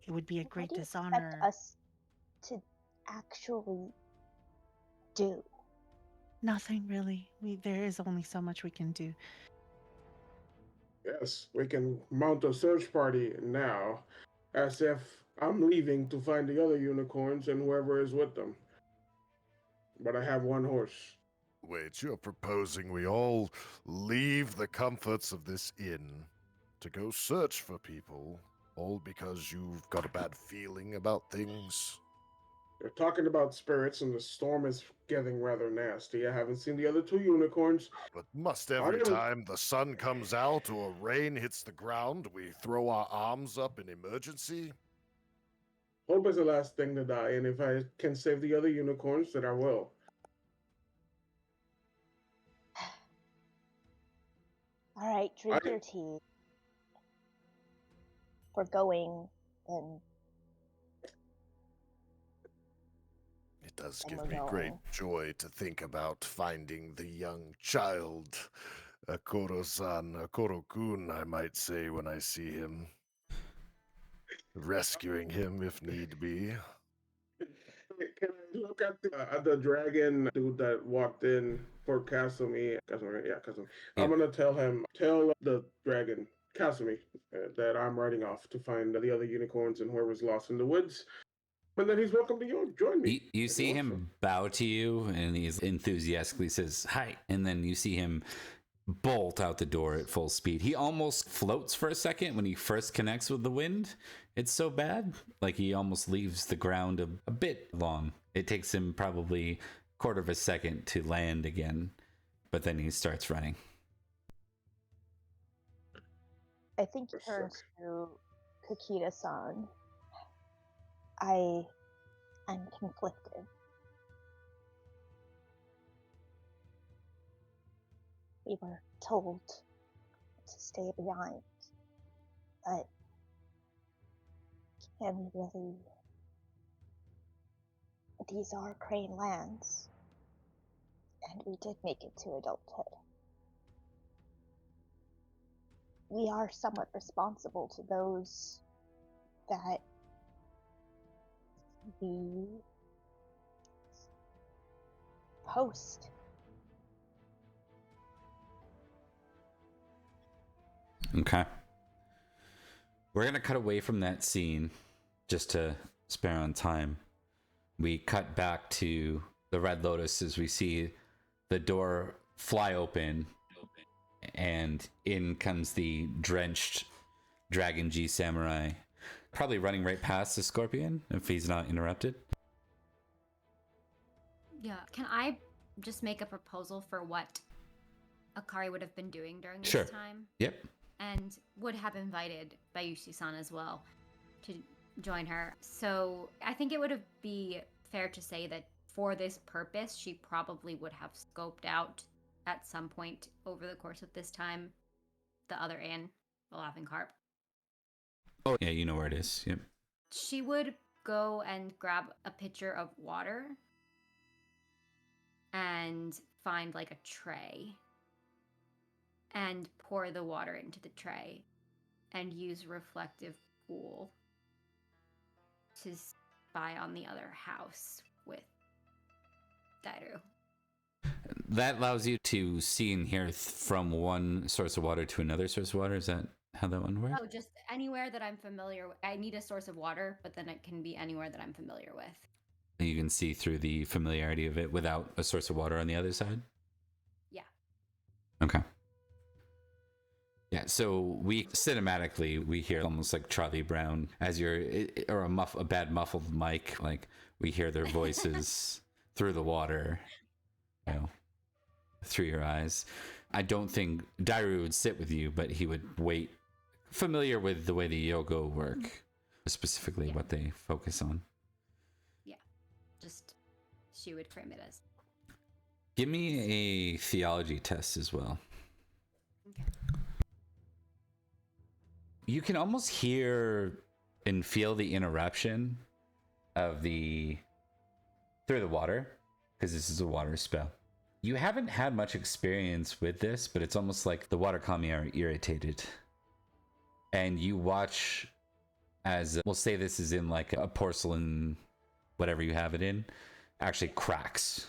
It would be a great What do you dishonor. expect us to actually do? Nothing really. There is only so much we can do. Yes, we can mount a search party now, as if I'm leaving to find the other unicorns and whoever is with them. But I have one horse. Wait, you're proposing we all leave the comforts of this inn to go search for people, all because you've got a bad feeling about things? They're talking about spirits and the storm is getting rather nasty. I haven't seen the other two unicorns. But must every time the sun comes out or rain hits the ground, we throw our arms up in emergency? Hope is the last thing to die, and if I can save the other unicorns, then I will. All right, drink your tea. We're going, and It does And give we're me great going. joy to think about finding the young child, Akoro-san, Akoro-kun, I might say when I see him. Rescuing him if need be. Can I look at the dragon dude that walked in for Kasumi? Kasumi, yeah, Kasumi. Yeah. I'm gonna tell the dragon, Kasumi, that I'm riding off to find the other unicorns and whoever's lost in the woods. And then he's welcome to join me. You see him bow to you, and he enthusiastically says, "Hi." And then you see him bolt out the door at full speed. He almost floats for a second when he first connects with the wind. It's so bad. Like he almost leaves the ground a bit long. It takes him probably a quarter of a second to land again, but then he starts running. I think he turns to Kakita-san. I am conflicted. We were told to stay behind, but can we really? These are Crane lands, and we did make it to adulthood. We are somewhat responsible to those that we host. Okay. We're going to cut away from that scene just to spare on time. We cut back to the Red Lotus as we see the door fly open, and in comes the drenched Dragon G Samurai, probably running right past the Scorpion if he's not interrupted. Yeah. Can I just make a proposal for what Akari would have been doing during this Sure. time? Yep. And would have invited Bayushi-san as well to join her. So I think it would be fair to say that for this purpose, she probably would have scoped out at some point over the course of this time the other inn, the Laughing Carp. Oh, yeah, you know where it is. Yep. She would go and grab a pitcher of water and find like a tray and pour the water into the tray and use reflective pool to spy on the other house with Dairu. That allows you to see and hear from one source of water to another source of water. Is that how that one works? Oh, just anywhere that I'm familiar with. I need a source of water, but then it can be anywhere that I'm familiar with. You can see through the familiarity of it without a source of water on the other side? Yeah. Okay. Yeah, so we cinematically, we hear almost like Charlie Brown as or a bad muffled mic, like we hear their voices through the water, you know, through your eyes. I don't think Dairu would sit with you, but he would wait, familiar with the way the Yogo work, specifically what they focus on. Yeah, just she would frame it as. Give me a theology test as well. Okay. You can almost hear and feel the interruption of through the water, because this is a water spell. You haven't had much experience with this, but it's almost like the water kami are irritated. And you watch as, we'll say this is in like a porcelain, whatever you have it in, actually cracks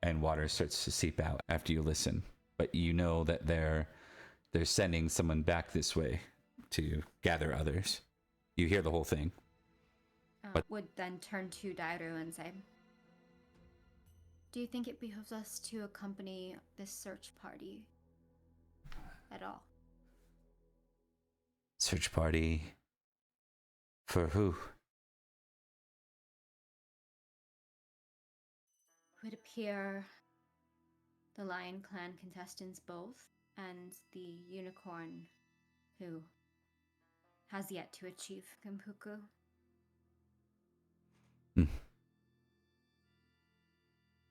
and water starts to seep out after you listen. But you know that they're sending someone back this way to gather others. You hear the whole thing. But Would then turn to Dairu and say, do you think it behooves us to accompany this search party at all? Search party for who? It would appear the Lion Clan contestants both, and the unicorn who has yet to achieve Gempukku.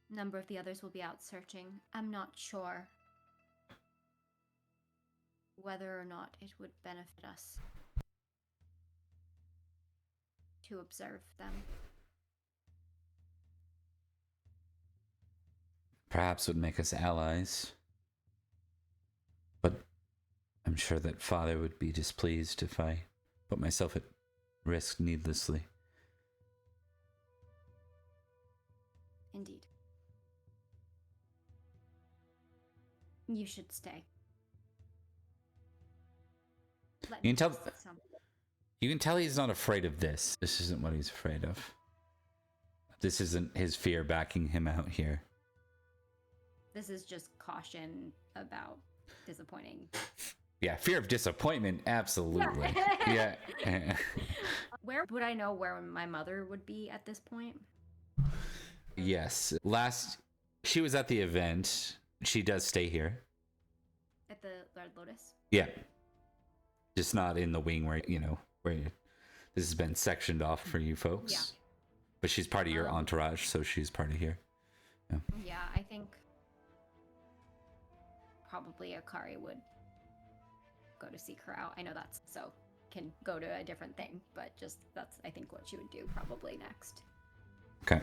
Number of the others will be out searching. I'm not sure whether or not it would benefit us to observe them. Perhaps would make us allies. But I'm sure that Father would be displeased if I put myself at risk needlessly. Indeed. You should stay. You can tell he's not afraid of this. This isn't what he's afraid of. This isn't his fear backing him out here. This is just caution about disappointing. Yeah, fear of disappointment, absolutely. Yeah. Where would I know where my mother would be at this point? Yes. She was at the event. She does stay here. At the Red Lotus? Yeah. Just not in the wing where this has been sectioned off for you folks. Yeah. But she's part of your entourage, so she's part of here. Yeah, I think probably Akari would go to seek her out. I know that's so can go to a different thing, but that's I think what she would do probably next. Okay.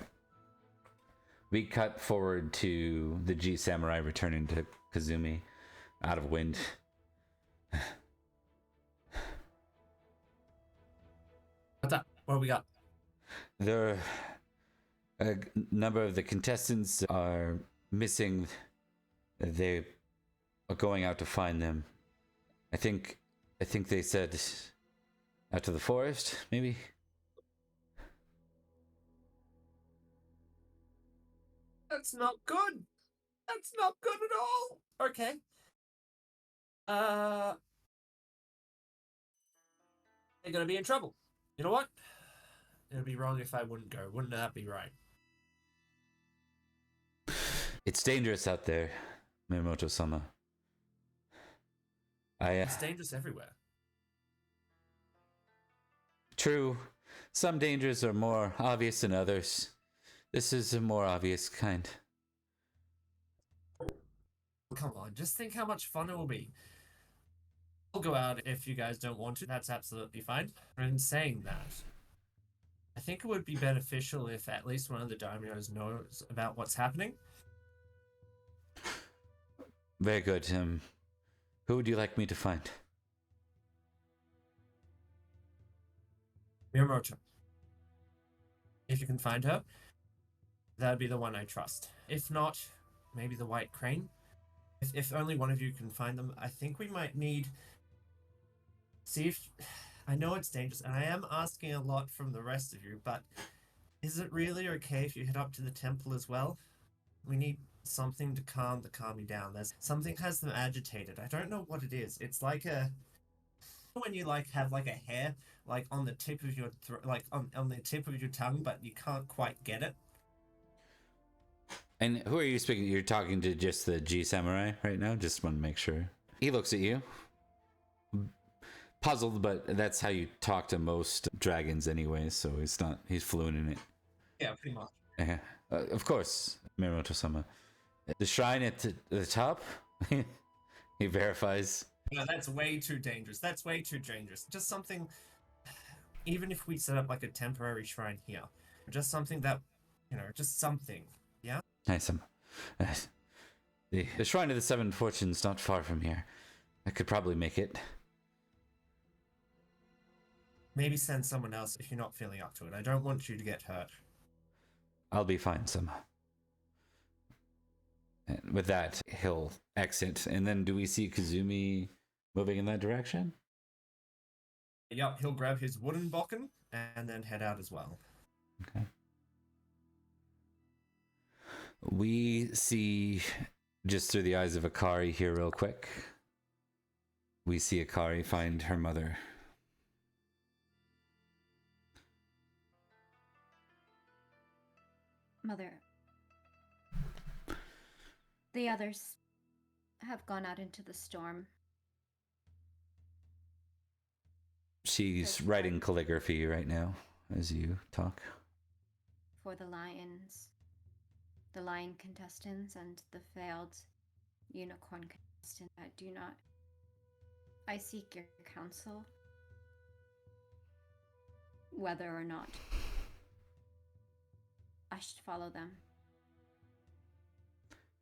We cut forward to the G Samurai returning to Kazumi out of wind. What's up? What do we got? A number of the contestants are missing. They are going out to find them. I think they said out to the forest, maybe. That's not good. That's not good at all. Okay. They're gonna be in trouble. You know what? It'd be wrong if I wouldn't go. Wouldn't that be right? It's dangerous out there, Miyamoto-sama. It's dangerous everywhere. True. Some dangers are more obvious than others. This is a more obvious kind. Come on, just think how much fun it will be. We'll go out if you guys don't want to. That's absolutely fine. I'm saying that. I think it would be beneficial if at least one of the daimyos knows about what's happening. Very good. Who would you like me to find? Miyamoto. If you can find her, that'd be the one I trust. If not, maybe the White Crane. If only one of you can find them, I think we might need... See if... I know it's dangerous, and I am asking a lot from the rest of you, but is it really okay if you head up to the temple as well? We need something to calm the Kami down. There's something has them agitated. I don't know what it is. It's like a... when you like have like a hair like on the tip of your like on the tip of your tongue, but you can't quite get it. And who are you speaking? You're talking to just the G Samurai right now? Just want to make sure. He looks at you. Puzzled, but that's how you talk to most dragons anyway, so he's fluent in it. Yeah, pretty much. Yeah. Of course, Miyamoto-sama. The shrine at the top? He verifies. No, that's way too dangerous. That's way too dangerous. Just something, even if we set up like a temporary shrine here, just something that, just something, yeah? Nice. The Shrine of the Seven Fortunes not far from here. I could probably make it. Maybe send someone else if you're not feeling up to it. I don't want you to get hurt. I'll be fine, Tsuma. And with that, he'll exit. And then do we see Kazumi moving in that direction? Yep, he'll grab his wooden bokken and then head out as well. Okay. We see, just through the eyes of Akari here real quick, we see Akari find her mother. Mother, the others have gone out into the storm. She's writing calligraphy right now as you talk. For the lions, the lion contestants, and the failed unicorn contestant. I seek your counsel, whether or not I should follow them.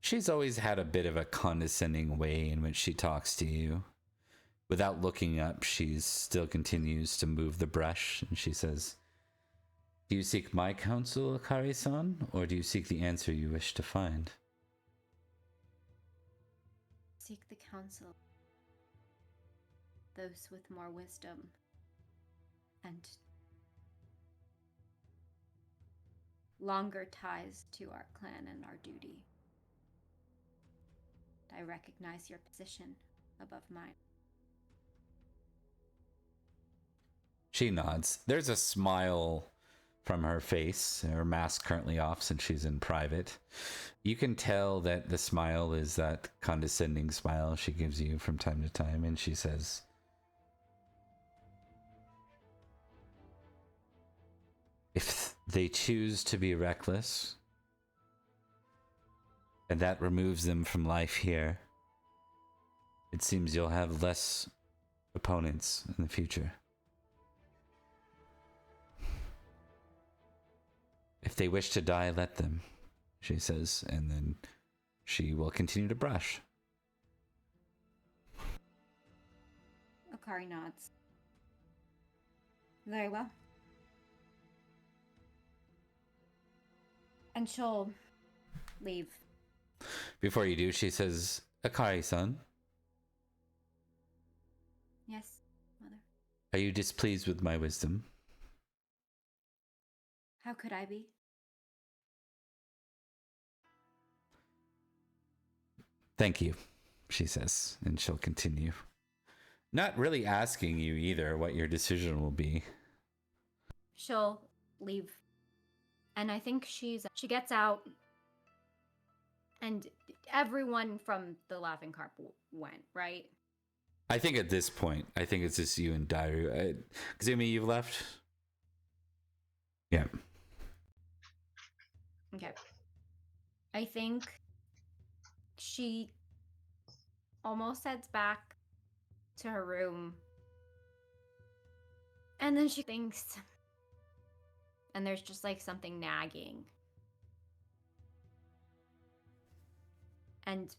She's always had a bit of a condescending way in which she talks to you. Without looking up, she still continues to move the brush, and she says, "Do you seek my counsel, Akari-san, or do you seek the answer you wish to find?" Seek the counsel, those with more wisdom, and longer ties to our clan and our duty. I recognize your position above mine. She nods. There's a smile from her face, her mask currently off since she's in private. You can tell that the smile is that condescending smile she gives you from time to time, and she says, "If they choose to be reckless, and that removes them from life here, it seems you'll have less opponents in the future. If they wish to die, let them," she says, and then she will continue to brush. Akari nods. Very well. And she'll leave. Before you do, she says, "Akari-san, Yes, Mother. are you displeased with my wisdom?" How could I be? "Thank you," she says, and she'll continue. Not really asking you either what your decision will be. She'll leave. And I think she gets out, and everyone from the Laughing Carp went, right? I think at this point, I think it's just you and Dairu. Kazumi, you've left? Yeah. Okay. I think she almost heads back to her room. And then she thinks, and there's just like something nagging. And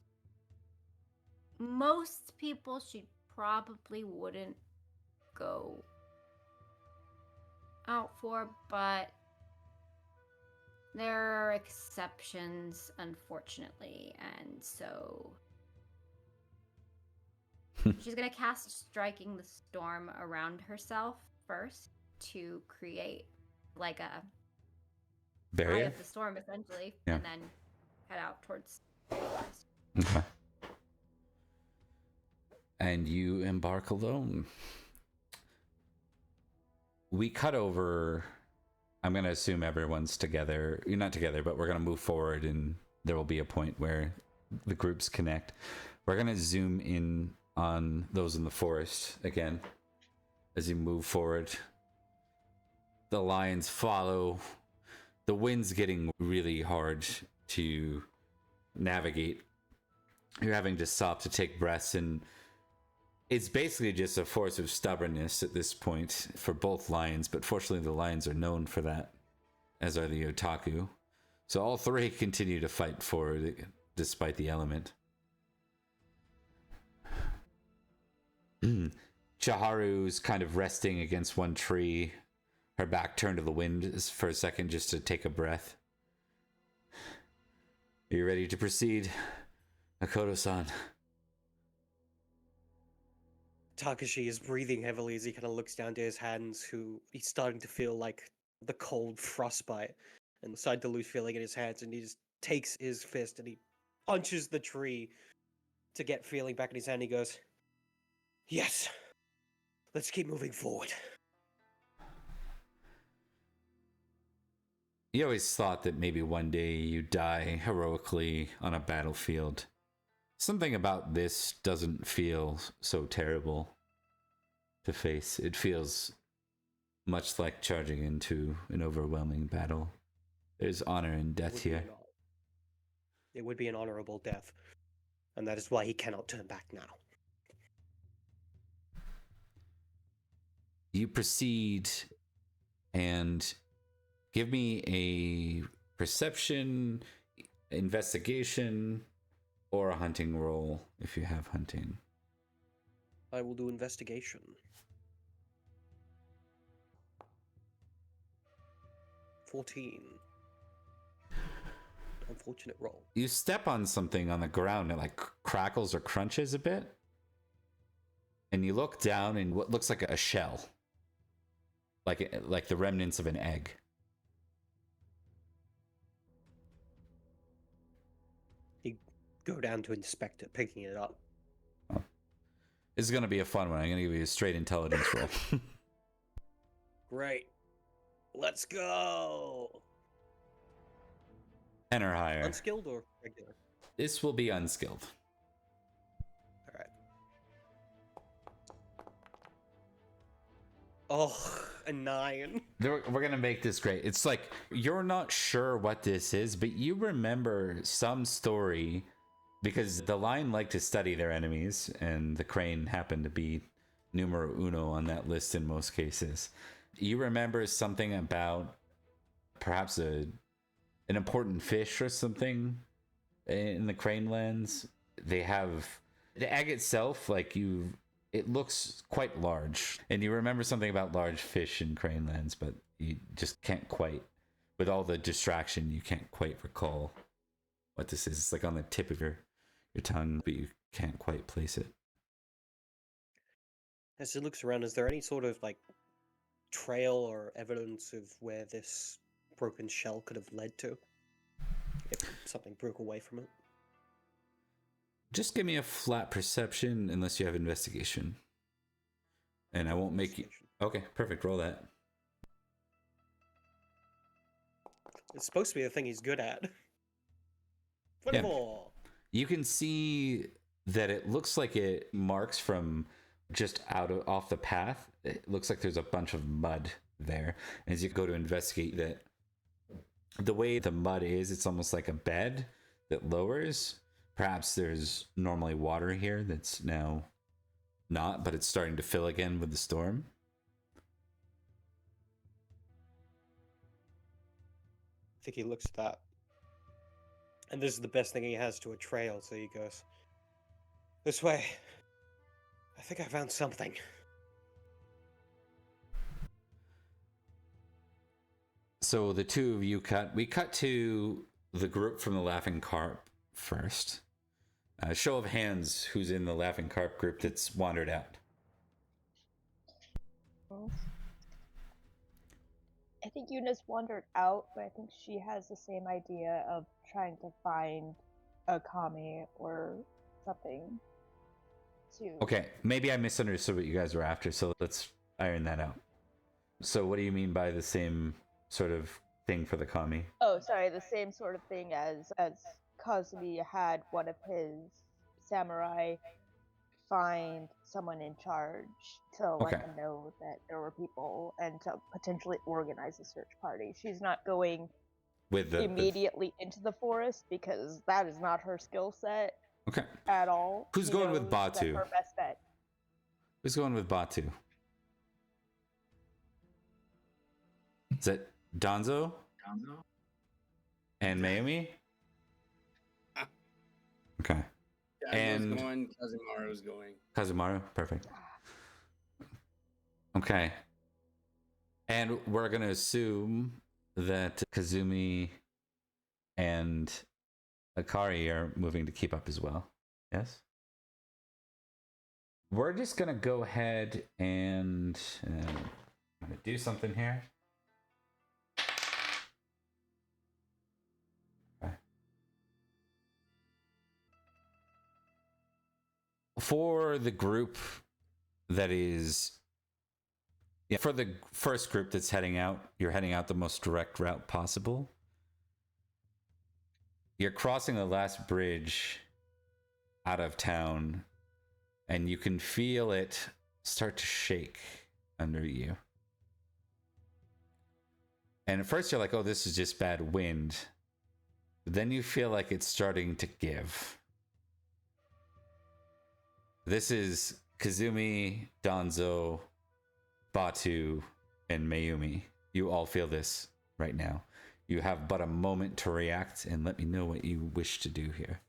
most people she probably wouldn't go out for, but there are exceptions, unfortunately, and so she's gonna cast Striking the Storm around herself first to create like a eye Barrier? of the storm, essentially, Yeah. and then head out towards the west. Okay. And you embark alone. We cut over. I'm going to assume everyone's together. You're not together, but we're going to move forward and there will be a point where the groups connect. We're going to zoom in on those in the forest again as you move forward. The lions follow. The wind's getting really hard to navigate. You're having to stop to take breaths, and it's basically just a force of stubbornness at this point for both lions, but fortunately the lions are known for that, as are the otaku. So all three continue to fight forward despite the element. Chiharu's kind of resting against one tree, her back turned to the wind for a second just to take a breath. Are you ready to proceed, Akoto-san? Takashi is breathing heavily as he kind of looks down to his hands, he's starting to feel like the cold frostbite and starting to lose feeling in his hands, and he just takes his fist and he punches the tree to get feeling back in his hand. He goes, "Yes, let's keep moving forward." You always thought that maybe one day you'd die heroically on a battlefield. Something about this doesn't feel so terrible to face. It feels much like charging into an overwhelming battle. There's honor in death here. It would be an honorable death, and that is why he cannot turn back now. You proceed and give me a perception, investigation, or a hunting roll if you have hunting. I will do investigation. 14. Unfortunate roll. You step on something on the ground and it like crackles or crunches a bit. And you look down and what looks like a shell. Like the remnants of an egg. You go down to inspect it, picking it up. Oh. This is going to be a fun one. I'm going to give you a straight intelligence roll. Great. Let's go. 10 or higher. Unskilled or regular? This will be unskilled. All right. Oh, a 9. We're going to make this great. It's like you're not sure what this is, but you remember some story because the lion like to study their enemies, and the crane happened to be numero uno on that list in most cases. You remember something about perhaps an important fish or something in the crane lands. They have the egg itself, it looks quite large, and you remember something about large fish in crane lands, but you just can't quite, with all the distraction, you can't quite recall what this is. It's like on the tip of your tongue, but you can't quite place it. As it looks around, is there any sort of trail or evidence of where this broken shell could have led to? If something broke away from it? Just give me a flat perception unless you have investigation. And I won't make you... Okay, perfect. Roll that. It's supposed to be the thing he's good at. 24! You can see that it looks like it marks from just off the path. It looks like there's a bunch of mud there. As you go to investigate that, the way the mud is, it's almost like a bed that lowers. Perhaps there's normally water here that's now not, but it's starting to fill again with the storm. think he looks at that. And this is the best thing he has to a trail, so he goes, "This way. I think I found something." So the two of you we cut to the group from the Laughing Carp first. Show of hands, who's in the Laughing Carp group that's wandered out? I think Eunice wandered out, but I think she has the same idea of trying to find a kami or something. Okay, maybe I misunderstood what you guys were after, so let's iron that out. So what do you mean by the same sort of thing for the kami? Oh, sorry, the same sort of thing as Kazumi had one of his samurai find someone in charge to let them know that there were people and to potentially organize a search party. She's not going immediately into the forest because that is not her skill set. Okay. At all. Who's going with Batu? Her best bet. Who's going with Batu? Is it Danzo? And Mayumi? Okay. And going, Kazumaru's going. Kazumaru, perfect. Okay. And we're going to assume that Kazumi and Akari are moving to keep up as well. Yes? We're just going to go ahead and I'm going to do something here. Okay. For the group that is... Yeah, for the first group that's heading out, you're heading out the most direct route possible. You're crossing the last bridge out of town, and you can feel it start to shake under you. And at first you're like, oh, this is just bad wind. But then you feel like it's starting to give. This is Kazumi, Danzo, Batu, and Mayumi. You all feel this right now. You have but a moment to react and let me know what you wish to do here.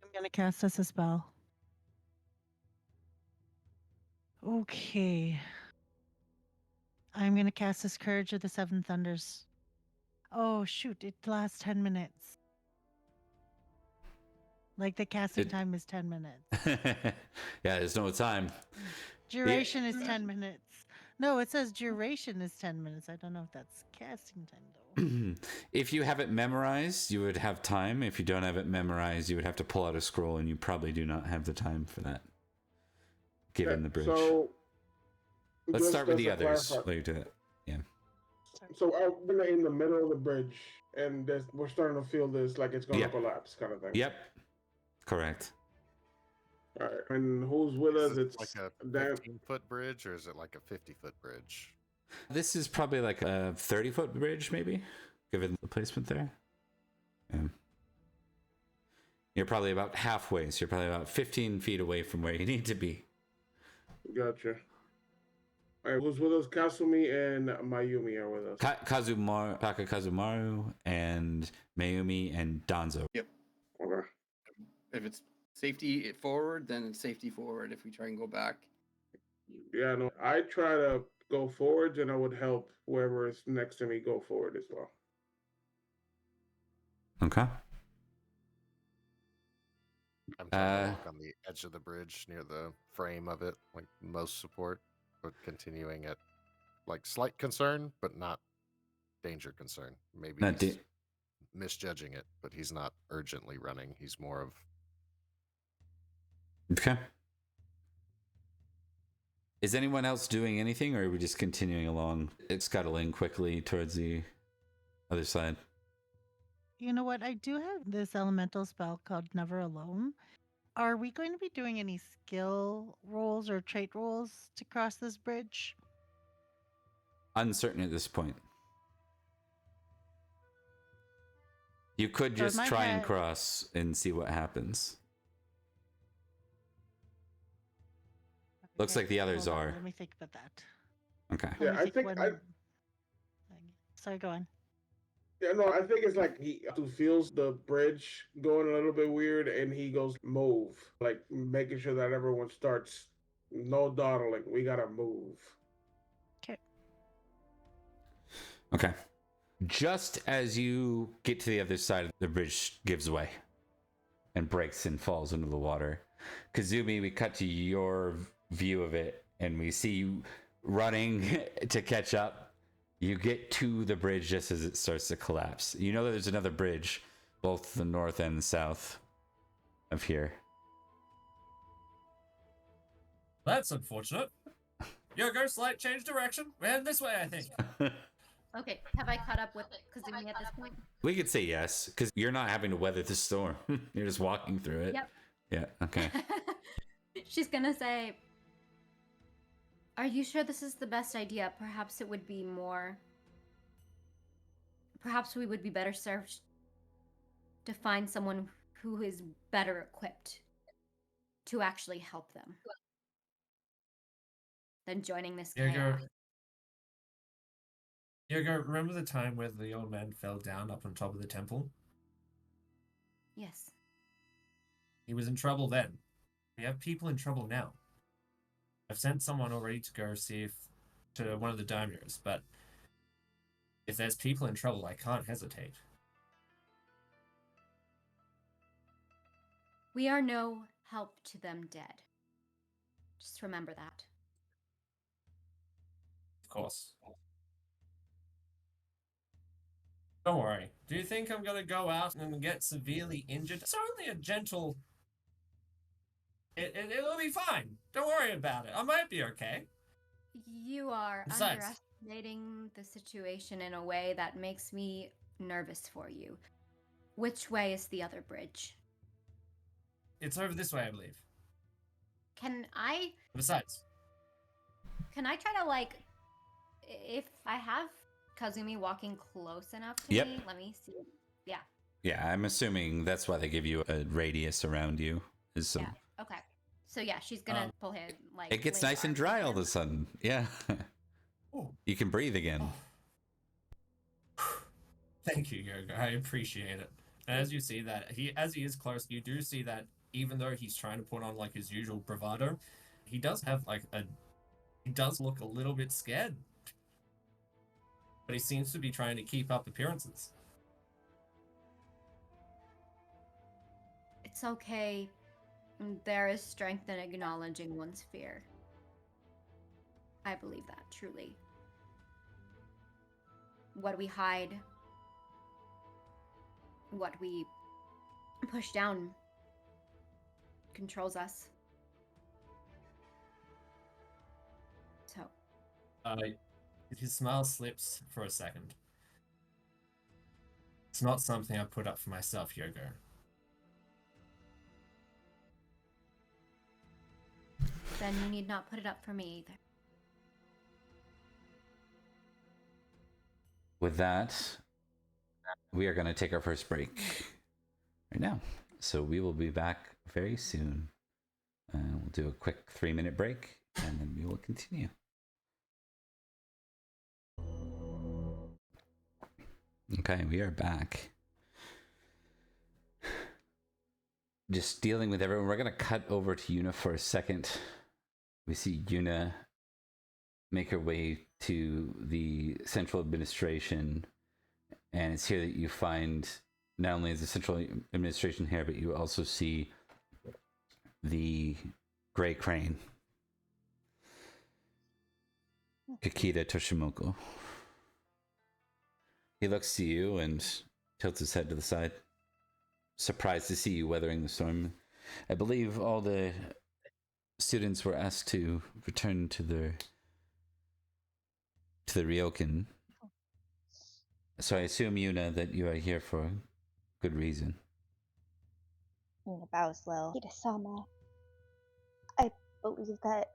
I'm going to cast us a spell. Okay. I'm going to cast this Courage of the Seven Thunders. Oh, shoot. It lasts 10 minutes. Like the casting time is 10 minutes. Yeah, there's no time. Duration is 10 minutes. No, it says duration is 10 minutes. I don't know if that's casting time, though. If you have it memorized, you would have time. If you don't have it memorized, you would have to pull out a scroll, and you probably do not have the time for that, given the bridge. So, let's start with the others. While you do it. Yeah. So I'm in the middle of the bridge, and we're starting to feel this, like it's going to collapse kind of thing. Yep. Correct. All right. And who's with us? It's like a 15-foot bridge, or is it like a 50-foot bridge? This is probably like a 30-foot bridge, maybe, given the placement there. Yeah. You're probably about halfway, so you're probably about 15 feet away from where you need to be. Gotcha. All right, who's with us? Kasumi and Mayumi are with us. Taka Kazumaru and Mayumi and Danzo. Yep. Okay. If it's safety forward, then it's safety forward. If we try and go back. Yeah, no, I try to go forward, and I would help whoever is next to me go forward as well. Okay. I'm trying to walk on the edge of the bridge near the frame of it, like most support, but continuing at like slight concern, but not danger concern. Maybe he's misjudging it, but he's not urgently running. He's more of... Okay. Is anyone else doing anything, or are we just continuing along? It's scuttling quickly towards the other side. You know what? I do have this elemental spell called Never Alone. Are we going to be doing any skill rolls or trait rolls to cross this bridge? Uncertain at this point. You could just try and cross and see what happens. Looks like the others are. Let me think about that. Okay. Yeah, I think sorry, go on. Yeah, no, I think it's like he feels the bridge going a little bit weird, and he goes move, like making sure that everyone starts. No dawdling. We gotta move. Okay. Okay. Just as you get to the other side, the bridge gives way and breaks and falls into the water. Kazumi, we cut to your view of it, and we see you running to catch up. You get to the bridge just as it starts to collapse. You know that there's another bridge, both the north and the south of here. That's unfortunate. Yogo, slight change direction. We're heading this way, I think. Okay, have I caught up with Kazumi at this point? We could say yes, because you're not having to weather the storm. You're just walking through it. Yep. Yeah, okay. She's gonna say, are you sure this is the best idea? Perhaps it would be more... Perhaps we would be better served to find someone who is better equipped to actually help them than joining this chaos. Yogo, remember the time where the old man fell down up on top of the temple? Yes. He was in trouble then. We have people in trouble now. I've sent someone already to go see to one of the daimyos, but if there's people in trouble, I can't hesitate. We are no help to them dead. Just remember that. Of course. Don't worry. Do you think I'm gonna go out and get severely injured? It's only a gentle... It'll be fine. Don't worry about it. I might be okay. You are Besides, underestimating the situation in a way that makes me nervous for you. Which way is the other bridge? it's over this way, I believe. Can I Besides, try to, like, if I have Kazumi walking close enough to Yep. me, let me see. Yeah. Yeah, I'm assuming that's why they give you a radius around you. Is so Yeah. Okay. So yeah, she's gonna pull him like. it gets lay nice and arms dry on all of him. a sudden. Yeah. oh, You can breathe again. thank you, Yoga. I appreciate it. And as you see that as he is close, you do see that even though he's trying to put on like his usual bravado, he does have he does look a little bit scared. But he seems to be trying to keep up appearances. It's okay. There is strength in acknowledging one's fear. I believe that, truly. What we hide, what we push down, controls us. So. His smile slips for a second. It's not something I put up for myself, Yogo. Then you need not put it up for me either. With that, we are going to take our first break right now. So we will be back very soon. We'll do a quick 3-minute break, and then we will continue. Okay, we are back. Just dealing with everyone. We're going to cut over to Yuna for a second. We see Yuna make her way to the central administration, and it's here that you find not only is the central administration here, but you also see the gray crane, Kikita Toshimoku. He looks to you and tilts his head to the side, surprised to see you weathering the storm. I believe all the students were asked to return to the Ryokan. So I assume, Yuna, that you are here for good reason. Yuna bows low. Hida-sama, I believe that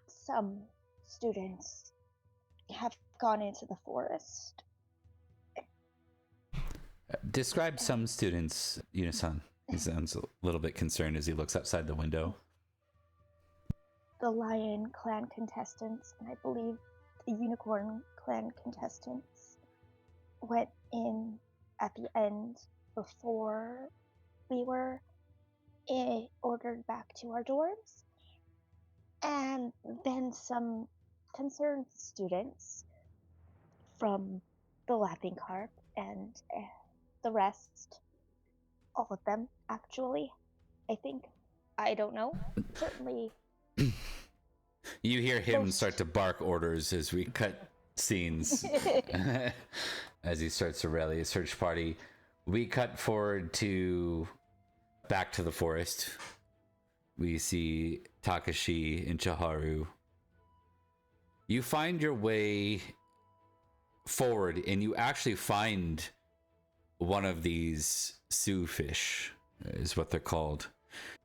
some students have gone into the forest. Describe some students, Yuna-san. He sounds a little bit concerned as he looks outside the window. The Lion Clan contestants, and I believe the Unicorn Clan contestants. went in at the end before we were ordered back to our dorms. And then some concerned students from the Lapping Carp and the rest, all of them, actually, I think. I don't know. Certainly. You hear him start to bark orders as we cut scenes. As he starts to rally a search party. We cut forward to back to the forest. We see Takashi and Chiharu. You find your way forward and you actually find one of these Sioux fish, is what they're called.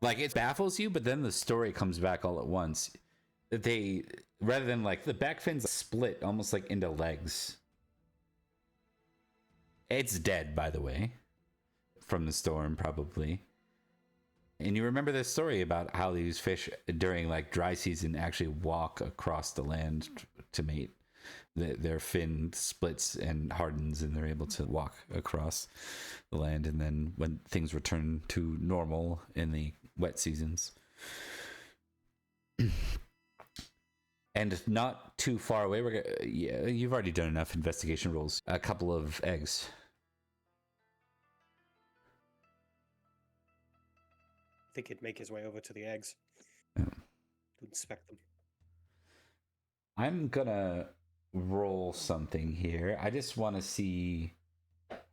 Like, it baffles you, but then the story comes back all at once. They, rather than like the back fins split almost like into legs. It's dead, by the way, from the storm, probably. And you remember this story about how these fish during like dry season actually walk across the land to mate. Their fin splits and hardens and they're able to walk across the land. And then when things return to normal in the wet seasons. And not too far away, you've already done enough investigation rolls. A couple of eggs. I think he'd make his way over to the eggs. Oh. To inspect them. I'm gonna roll something here. I just want to see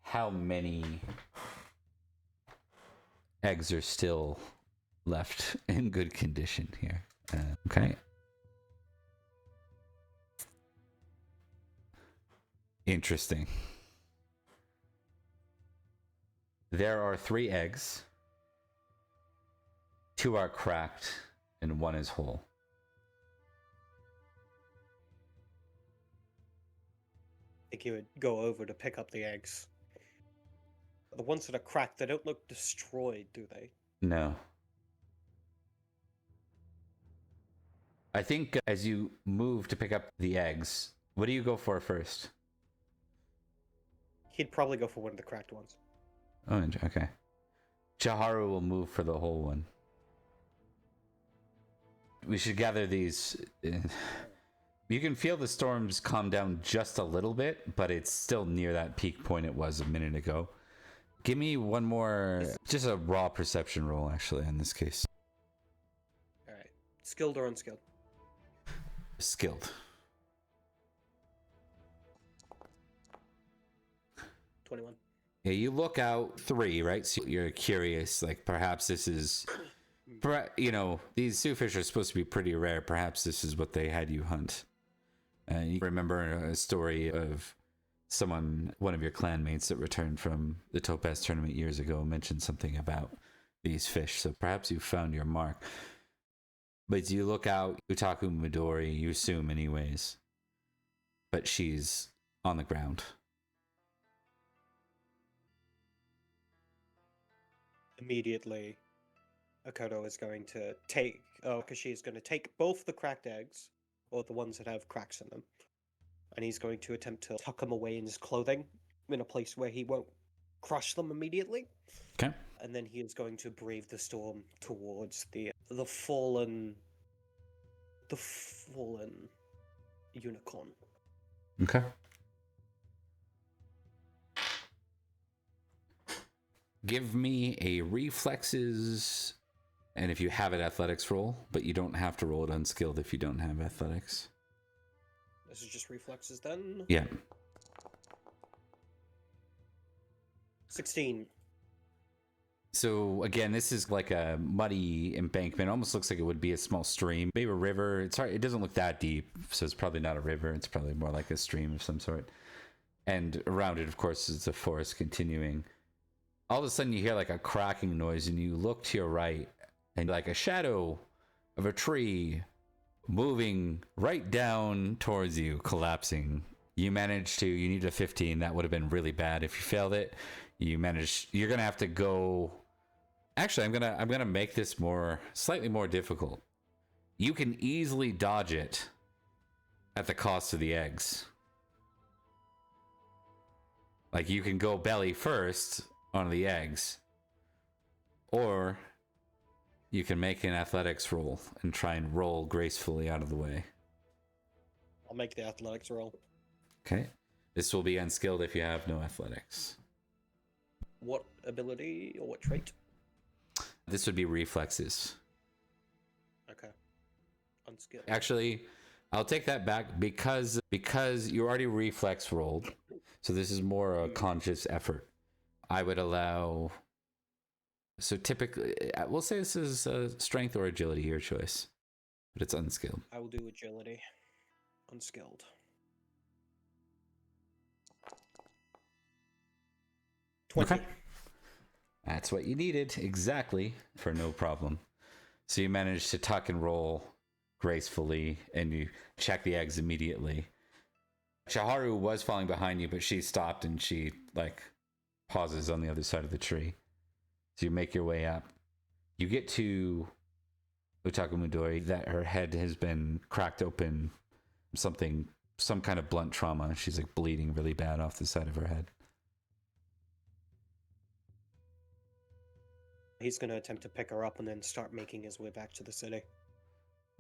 how many eggs are still left in good condition here. Okay. Interesting. There are 3 eggs. 2 are cracked and 1 is whole. I think he would go over to pick up the eggs. The ones that are cracked, they don't look destroyed, do they? No. I think as you move to pick up the eggs, what do you go for first? He'd probably go for one of the cracked ones. Oh, okay. Chiharu will move for the whole one. We should gather these. You can feel the storms calm down just a little bit, but it's still near that peak point it was a minute ago. Give me one more, just a raw perception roll, actually, in this case. All right. Skilled or unskilled? Skilled. 21. Yeah, you look out 3, right? So you're curious, like perhaps this is, you know, these Sioux fish are supposed to be pretty rare. Perhaps this is what they had you hunt. You remember a story of someone, one of your clanmates that returned from the Topaz tournament years ago mentioned something about these fish. So perhaps you found your mark. But as you look out, Utaku Midori, you assume anyways, but she's on the ground. Immediately, Akoto is going to take, Kashi is going to take both the cracked eggs, or the ones that have cracks in them, and he's going to attempt to tuck them away in his clothing in a place where he won't crush them immediately. Okay. And then he is going to brave the storm towards the fallen unicorn. Okay. Give me a reflexes, and if you have it, athletics roll, but you don't have to roll it unskilled if you don't have athletics. This is just reflexes then? Yeah. 16. So again, this is like a muddy embankment. Almost looks like it would be a small stream, maybe a river. It's hard. It doesn't look that deep, so it's probably not a river. It's probably more like a stream of some sort. And around it, of course, is the forest continuing. All of a sudden, you hear like a cracking noise, and you look to your right, and like a shadow of a tree moving right down towards you, collapsing. You need a 15. That would have been really bad if you failed it. You're gonna have to go. Actually, I'm gonna make this slightly more difficult. You can easily dodge it at the cost of the eggs. Like, you can go belly first on the eggs, or you can make an athletics roll and try and roll gracefully out of the way. I'll make the athletics roll. Okay. This will be unskilled if you have no athletics. What ability or what trait? This would be reflexes. Okay. Unskilled. Actually, I'll take that back because you already reflex rolled. So this is more a conscious effort. I would allow... So typically, we'll say this is strength or agility, your choice. But it's unskilled. I will do agility. Unskilled. 20. Okay. That's what you needed, exactly, for no problem. So you managed to tuck and roll gracefully, and you check the eggs immediately. Chiharu was falling behind you, but she stopped and she, pauses on the other side of the tree. So you make your way up. You get to Utaku Midori, that her head has been cracked open, some kind of blunt trauma. She's bleeding really bad off the side of her head. He's going to attempt to pick her up and then start making his way back to the city.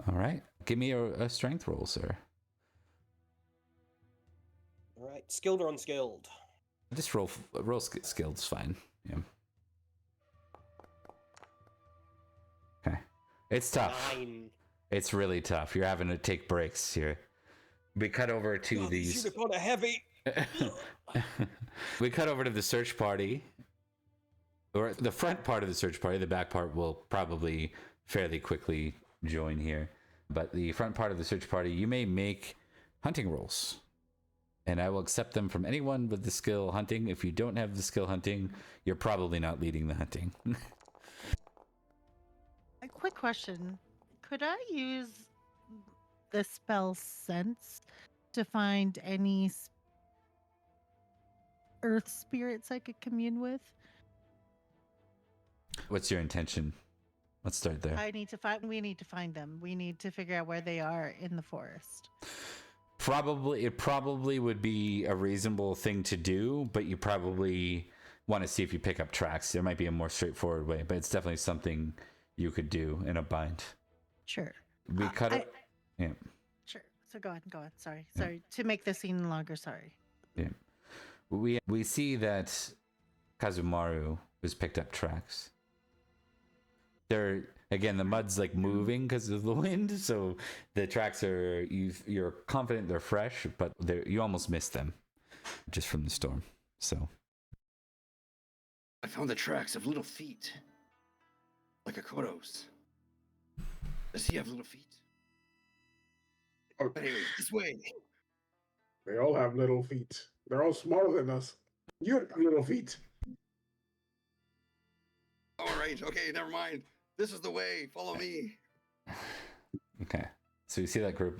All right. Give me a strength roll, sir. All right. Skilled or unskilled? Just roll skilled's fine. Yeah. Okay. It's tough. 9. It's really tough. You're having to take breaks here. We cut over to these... These are heavy. We cut over to the search party. Or the front part of the search party. The back part will probably fairly quickly join here. But the front part of the search party, you may make hunting rolls. And I will accept them from anyone with the skill hunting. If you don't have the skill hunting, you're probably not leading the hunting. A quick question. Could I use the spell Sense to find any earth spirits I could commune with? What's your intention? Let's start there. We need to find them. We need to figure out where they are in the forest. It probably would be a reasonable thing to do, but you probably want to see if you pick up tracks. There might be a more straightforward way, but it's definitely something you could do in a bind. Sure. We cut it. Yeah. Sure. So go on. Sorry. To make the scene longer. Sorry. Yeah. We see that Kazumaru has picked up tracks. Again, the mud's moving because of the wind, so the tracks you're confident they're fresh, but you almost missed them just from the storm. So I found the tracks of little feet, like Akoto's. Does he have little feet? Oh, Anyway, this way. they all have little feet. They're all smaller than us. You have little feet. All right, okay, never mind. This is the way. Follow me. okay, so you see that group.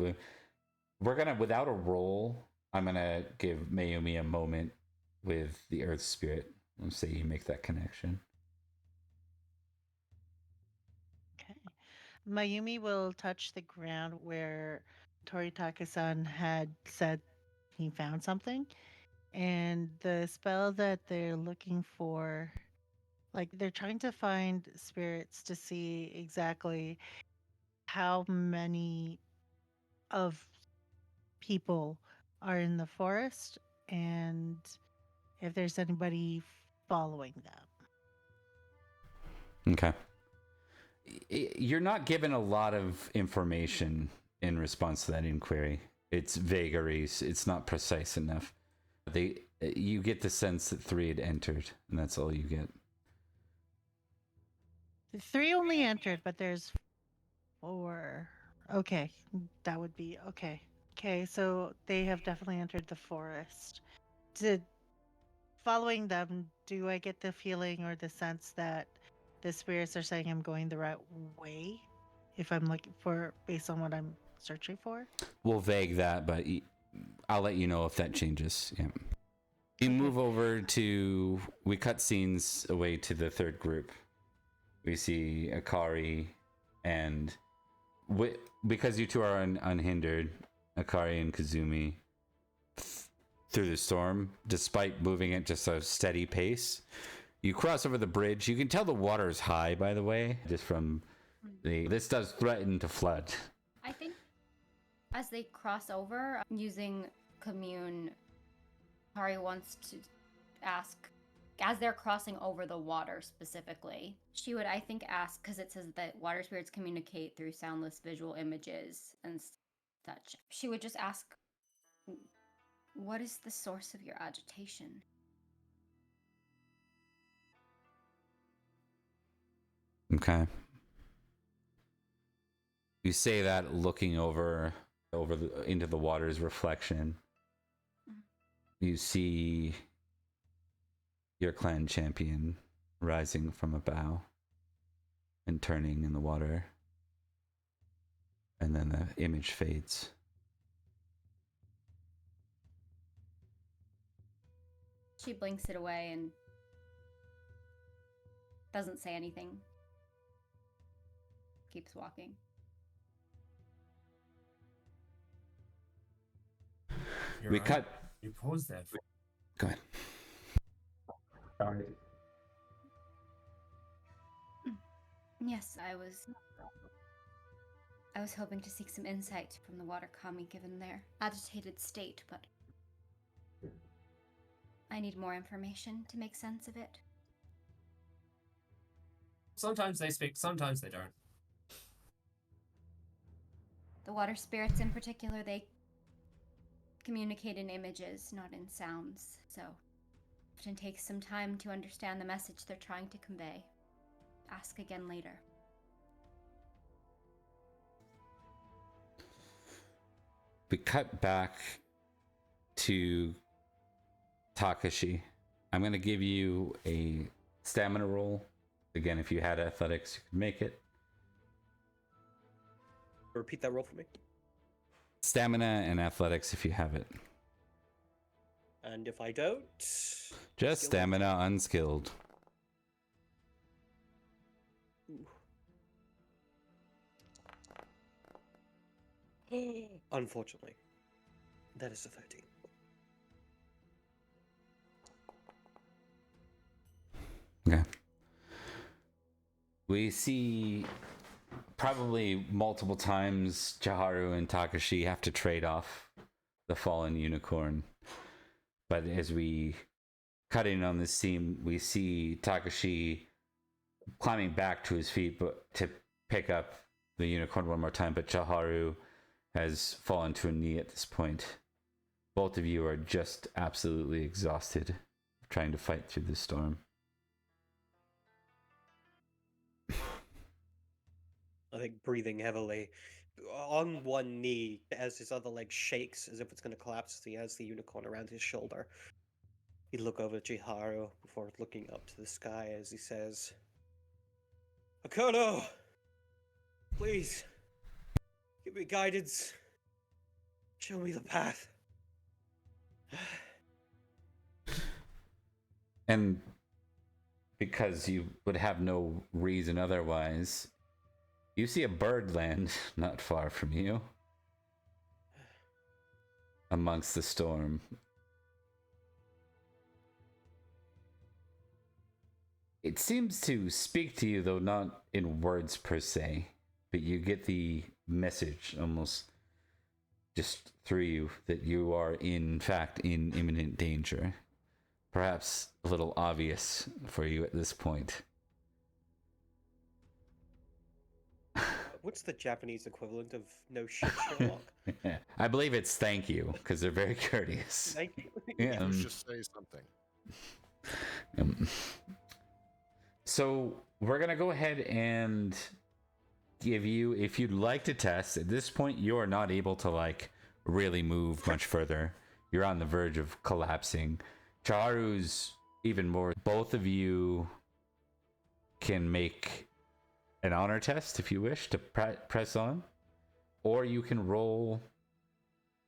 We're gonna, without a roll, I'm gonna give Mayumi a moment with the Earth Spirit. Let's say you make that connection. Okay. Mayumi will touch the ground where Toritaka-san had said he found something. And the spell that they're looking for, they're trying to find spirits to see exactly how many of people are in the forest and if there's anybody following them. Okay. You're not given a lot of information in response to that inquiry. It's vagaries. It's not precise enough. You get the sense that 3 had entered, and that's all you get. 3 only entered, but there's 4. Okay, that would be okay. Okay, so they have definitely entered the forest. Following them, do I get the feeling or the sense that the spirits are saying I'm going the right way? If I'm looking for, based on what I'm searching for? We'll vague that, but I'll let you know if that changes. Yeah. We move over to, we cut scenes away to the third group. We see Akari and, because you two are unhindered, Akari and Kazumi through the storm, despite moving at just a steady pace. You cross over the bridge. You can tell the water is high, by the way, just from this does threaten to flood. I think as they cross over, using commune, Hari wants to ask, as they're crossing over the water specifically, she would, I think, ask, because it says that water spirits communicate through soundless visual images and such. She would just ask, what is the source of your agitation? Okay. You say that looking over into the water's reflection. You see your clan champion rising from a bow and turning in the water. And then the image fades. She blinks it away and doesn't say anything. Keeps walking. We cut. You paused there. Go ahead. Sorry. Yes, I was hoping to seek some insight from the water kami given their agitated state, but I need more information to make sense of it. Sometimes they speak, sometimes they don't. The water spirits in particular, they communicate in images, not in sounds, so often takes some time to understand the message they're trying to convey. Ask again later. We cut back to Takashi. I'm going to give you a stamina roll. Again, if you had athletics, you could make it. Repeat that roll for me. Stamina and athletics if you have it. And if I don't... Just stamina, unskilled. Unfortunately, that is a 13. Okay. We see probably multiple times Chiharu and Takashi have to trade off the fallen unicorn. But as we cut in on this scene, we see Takashi climbing back to his feet but to pick up the unicorn one more time, but Chiharu has fallen to a knee at this point. Both of you are just absolutely exhausted trying to fight through the storm. I think breathing heavily on one knee as his other leg shakes as if it's going to collapse as he has the unicorn around his shoulder. He'd look over at Chiharu before looking up to the sky as he says, Akono! Please, give me guidance. Show me the path. And because you would have no reason otherwise, you see a bird land not far from you, amongst the storm. It seems to speak to you, though not in words per se, but you get the message almost just through you that you are in fact in imminent danger. Perhaps a little obvious for you at this point. What's the Japanese equivalent of no shit, Sherlock? I believe it's thank you, because they're very courteous. Thank you. Yeah, You should say something. So we're going to go ahead and give you, if you'd like to test, at this point you're not able to really move much further. You're on the verge of collapsing. Charu's even more. Both of you can make an honor test if you wish to press on, or you can roll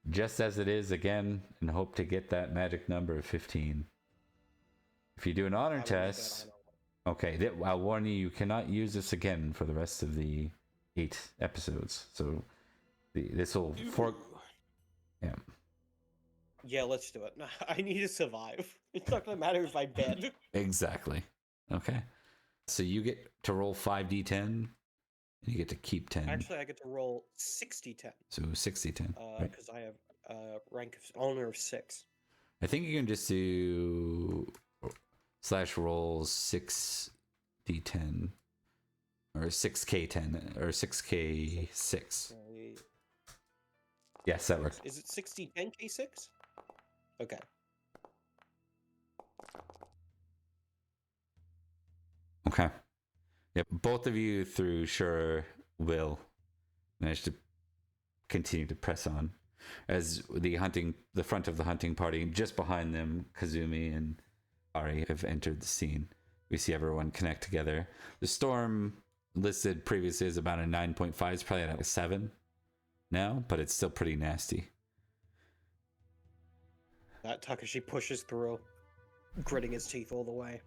just as it is again and hope to get that magic number of 15. If you do an honor test, okay, I'll warn you, you cannot use this again for the rest of the 8 episodes. So this will yeah. Yeah, let's do it. I need to survive. It's not gonna matter if I'm dead. Exactly. Okay. So you get to roll 5d10, and you get to keep 10. Actually, I get to roll 60-10. So 60-10. Right. Because I have rank of honor of 6. I think you can just do / roll 6d10 or 6k10 or 6k6. Yes, that works. Is it 60-10k6? Okay. Okay. Yep. Both of you, through sure will, manage to continue to press on as the front of the hunting party, just behind them, Kazumi and Ari have entered the scene. We see everyone connect together. The storm listed previously as about a 9.5. It's probably at a 7 now, but it's still pretty nasty. That Takashi pushes through, gritting his teeth all the way.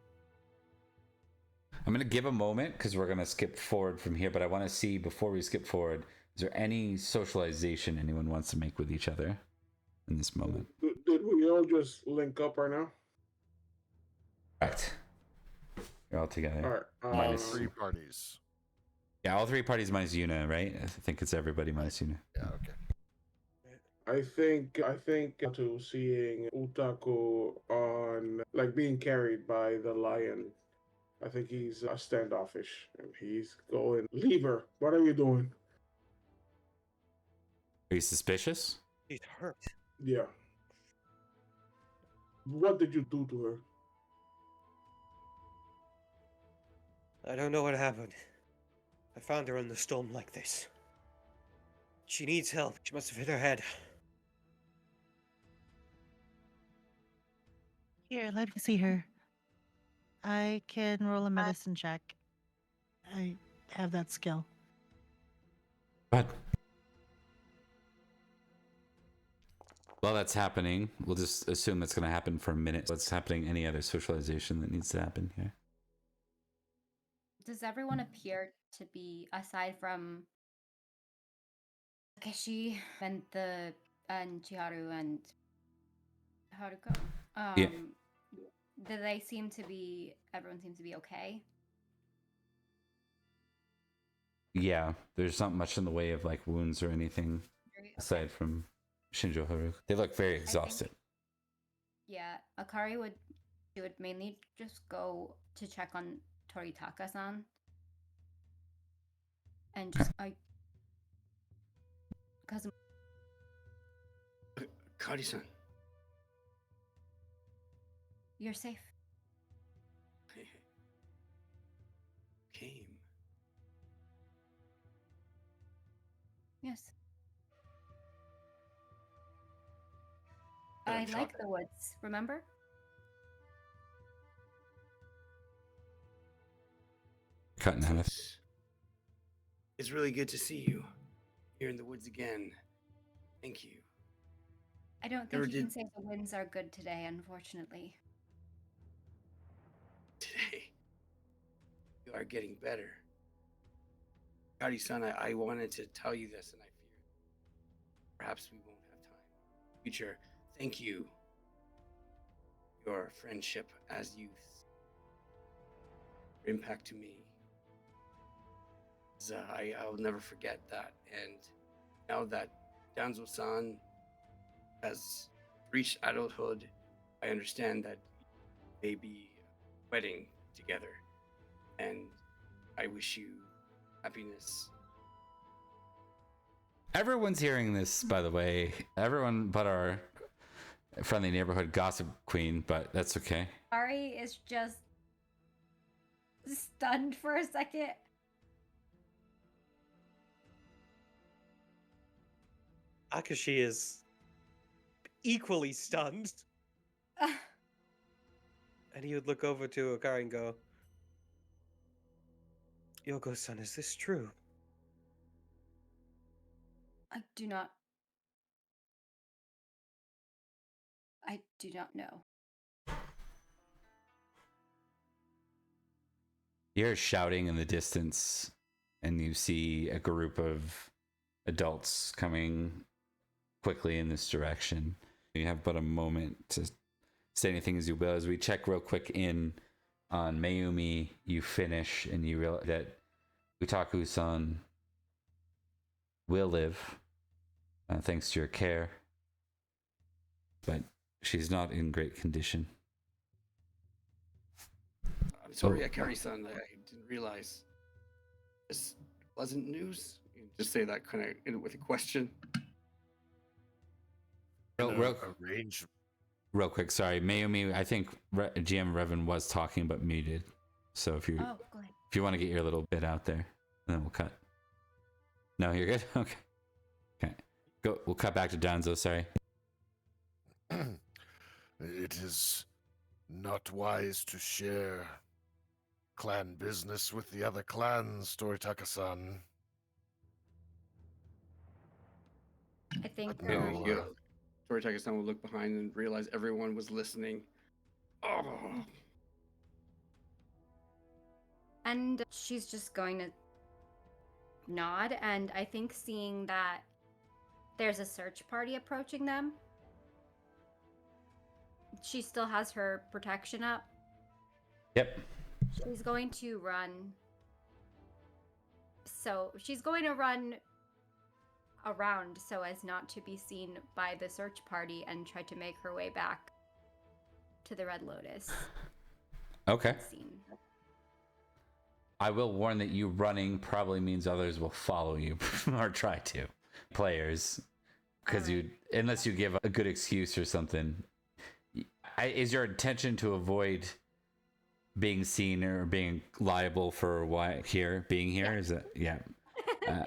I'm going to give a moment because we're going to skip forward from here, but I want to see before we skip forward, is there any socialization anyone wants to make with each other in this moment? Did we all just link up right now? Right. You're all together. All right. Minus 3 parties. Yeah, all 3 parties minus Yuna, right? I think it's everybody minus Yuna. Yeah, okay. I think to seeing Utaku on like being carried by the lion. I think he's standoffish and he's going, leave her. What are you doing? Are you suspicious? He's hurt. Yeah. What did you do to her? I don't know what happened. I found her in the storm like this. She needs help. She must have hit her head. Here, let me see her. I can roll a medicine check. I have that skill. Go ahead. While that's happening, we'll just assume that's going to happen for a minute. What's happening? Any other socialization that needs to happen here? Does everyone appear to be, aside from Takeshi and Chiharu and Haruko? Yeah. Do they seem to be? Everyone seems to be okay. Yeah, there's not much in the way of like wounds or anything aside from Shinjo Haruko. They look very exhausted. Yeah, Akari would mainly just go to check on Toritaka-san. And just because Kari-san. you're safe. Came. Yes. I'm I like shocked. the woods, remember? Cutting out of. It's really good to see you here in the woods again. Thank you. I don't Never think you can did- say the winds are good today, unfortunately. Today, you are getting better. Kari-san, I wanted to tell you this, and I feared perhaps we won't have time. Future, thank you. Your friendship as youth. Your impact to me. I'll never forget that. And now that Danzo-san has reached adulthood, I understand that you may be wedding together. And I wish you happiness. Everyone's hearing this, by the way. Everyone but our friendly neighborhood gossip queen, but that's okay. Ari is just stunned for a second. Akashi is equally stunned. And he would look over to Akari and go, Yoko-san, is this true? I do not know. You hear shouting in the distance, and you see a group of adults coming quickly in this direction. You have but a moment to say anything as you will. As we check real quick in on Mayumi, you finish and you realize that Utaku-san will live, thanks to your care, but she's not in great condition. I'm sorry, Akari-san. I didn't realize. This wasn't news. You can just say that kind of with a question. Real quick, sorry, Mayumi. I think GM Revan was talking but muted. So if you go ahead. if you want to get your little bit out there, then we'll cut. No, you're good. Okay. Go. We'll cut back to Danzo. Sorry. It is not wise to share clan business with the other clans, Toritaka-san. I think No, Toritaka-san will look behind and realize everyone was listening. Oh. and she's just going to nod, and I think seeing that there's a search party approaching them, she still has her protection up. Yep. She's going to run. So she's going to run around so as not to be seen by the search party and try to make her way back to the Red Lotus. Okay. Scene. I will warn that you running probably means others will follow you or try to. Players, because unless you give a good excuse or something. Is your intention to avoid being seen or being liable for being here? Yeah. Is it? Yeah. Yes.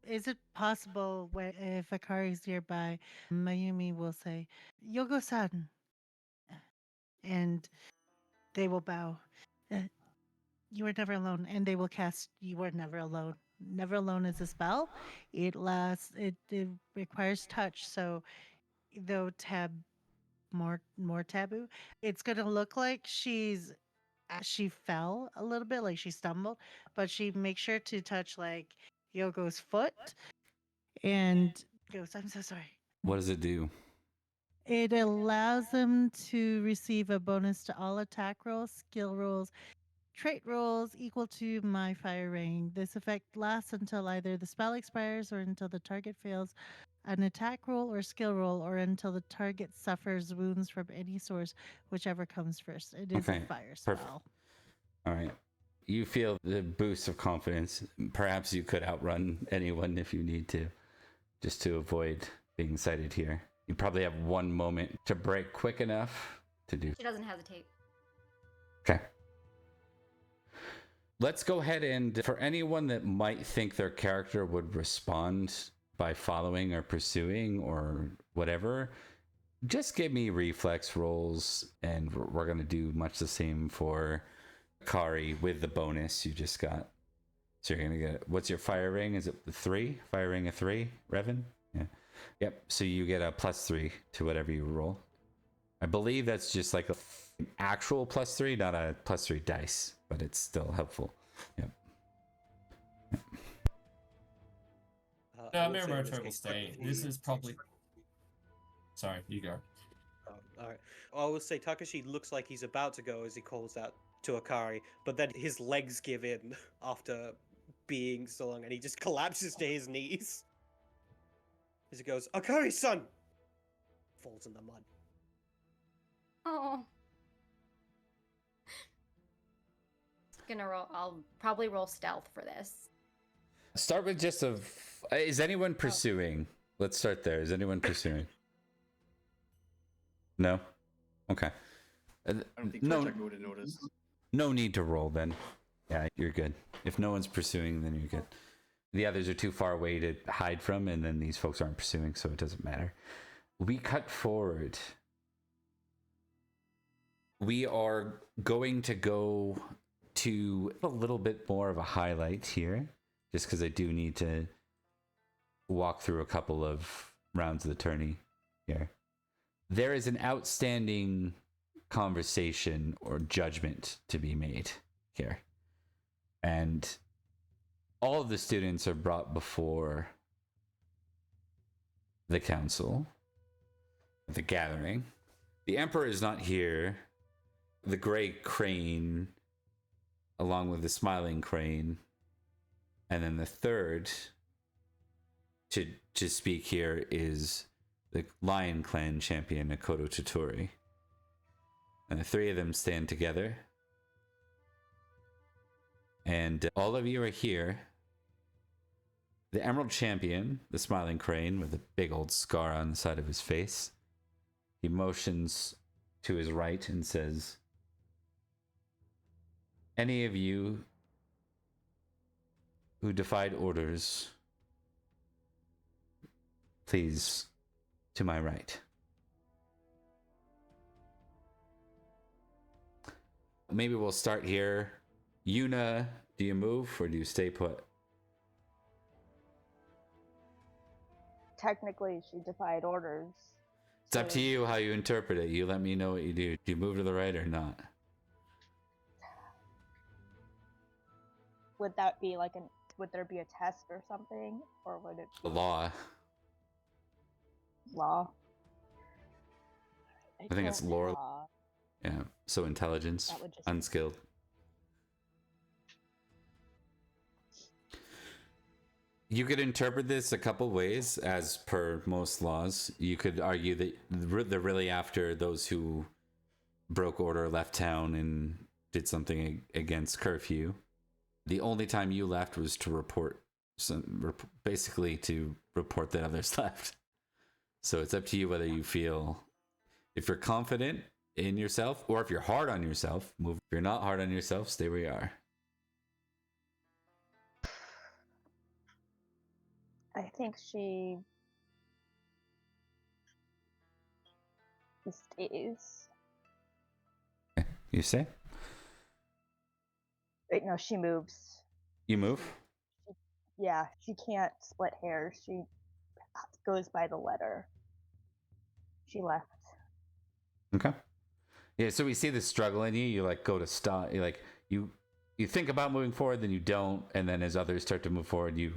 Is it possible if Akari's nearby, Mayumi will say, Yogo-san, and they will bow. You are never alone, and they will cast You Are Never Alone. Never Alone is a spell. It requires touch, so though more taboo, it's gonna look like she fell a little bit, like she stumbled, but she makes sure to touch like Yogo's foot and goes, I'm so sorry. What does it do? It allows them to receive a bonus to all attack rolls, skill rolls, trait rolls equal to my fire ring. This effect lasts until either the spell expires or until the target fails an attack roll or skill roll, or until the target suffers wounds from any source, whichever comes first. It is a fire spell. Perfect. All right. You feel the boost of confidence. Perhaps you could outrun anyone if you need to, just to avoid being sighted here. You probably have one moment to break quick enough to do. She doesn't hesitate. Okay. Let's go ahead and, for anyone that might think their character would respond by following or pursuing or whatever, just give me reflex rolls, and we're going to do much the same for Kari with the bonus you just got. So you're going to get, what's your fire ring? Is it the 3? Fire ring of 3, Revan? Yeah. Yep. So you get a +3 to whatever you roll. I believe that's just like an actual +3, not a +3 dice, but it's still helpful. Yep. No, I'm in Roto will stay. This is probably... Sorry, you go. All right. I will say Takashi looks like he's about to go as he calls out to Akari, but then his legs give in after being so long, and he just collapses to his knees. As he goes, Akari-san! Falls in the mud. Oh. I'll probably roll stealth for this. Start with just is anyone pursuing? Let's start there. Is anyone pursuing? No? Okay. I don't think Toritaka would have noticed. No need to roll then. Yeah, you're good. If no one's pursuing, then you're good. The others are too far away to hide from, and then these folks aren't pursuing, so it doesn't matter. We cut forward. We are going to go to a little bit more of a highlight here, just because I do need to walk through a couple of rounds of the tourney here. There is an outstanding conversation or judgment to be made here. And all of the students are brought before the council. the gathering. The Emperor is not here. The Gray Crane, along with the Smiling Crane, and then the third to speak here is the Lion Clan champion, Akoto Totori. And the three of them stand together. And all of you are here. The Emerald Champion, the Smiling Crane, with a big old scar on the side of his face, he motions to his right and says, any of you who defied orders, please, to my right. Maybe we'll start here. Yuna, do you move or do you stay put? Technically, she defied orders. It's up to you how you interpret it. You let me know what you do. Do you move to the right or not? Would that be like would there be a test or something? Or would it be Law. law? I think it's lore. Law. Yeah. So intelligence, That would just unskilled. You could interpret this a couple ways, as per most laws. You could argue that they're really after those who broke order, left town, and did something against curfew. The only time you left was to report, basically to report that others left. So it's up to you whether you feel, if you're confident in yourself, or if you're hard on yourself, move. If you're not hard on yourself, stay where you are. I think she stays. You say? Wait, no, she moves. You move? Yeah, she can't split hairs. She goes by the letter. She left. Okay. Yeah, so we see the struggle in you. You like go to stop. You like you think about moving forward, then you don't, and then as others start to move forward, you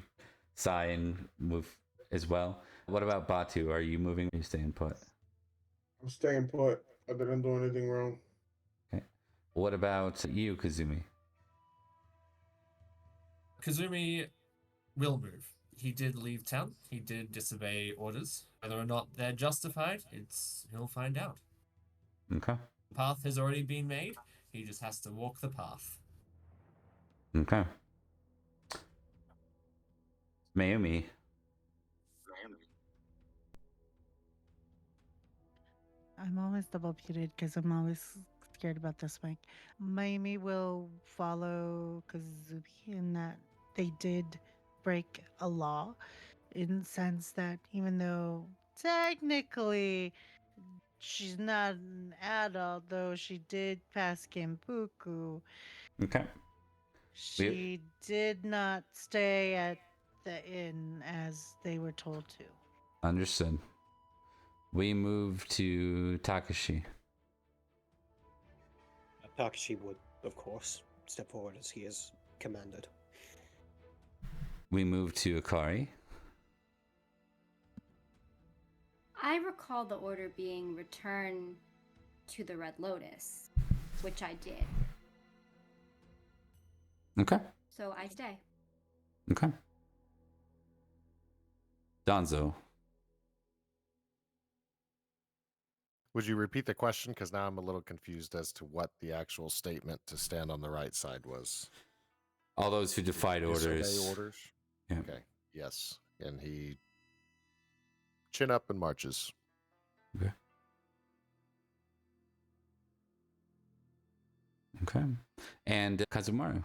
sigh and move as well. What about Batu? Are you moving or are you staying put? I'm staying put. I didn't do anything wrong. Okay. What about you, Kazumi? Kazumi will move. He did leave town. He did disobey orders. Whether or not they're justified, he'll find out. Okay. The path has already been made. He just has to walk the path. Okay. Mayumi. I'm always double muted because I'm always scared about this mic. Mayumi will follow Kazuki in that they did break a law, in the sense that even though technically she's not an adult, though she did pass Gempukku, Okay. she did not stay at the inn as they were told to. Understood. We move to Takashi. Takashi would, of course, step forward as he is commanded. We move to Akari. I recall the order being return to the Red Lotus, which I did. Okay. So I stay. Okay. Donzo. Would you repeat the question? Because now I'm a little confused as to what the actual statement to stand on the right side was. All those who defied orders. Disobey orders? Yeah. Okay. Yes. And he chin up and marches. Okay. Okay. And Kazumaru.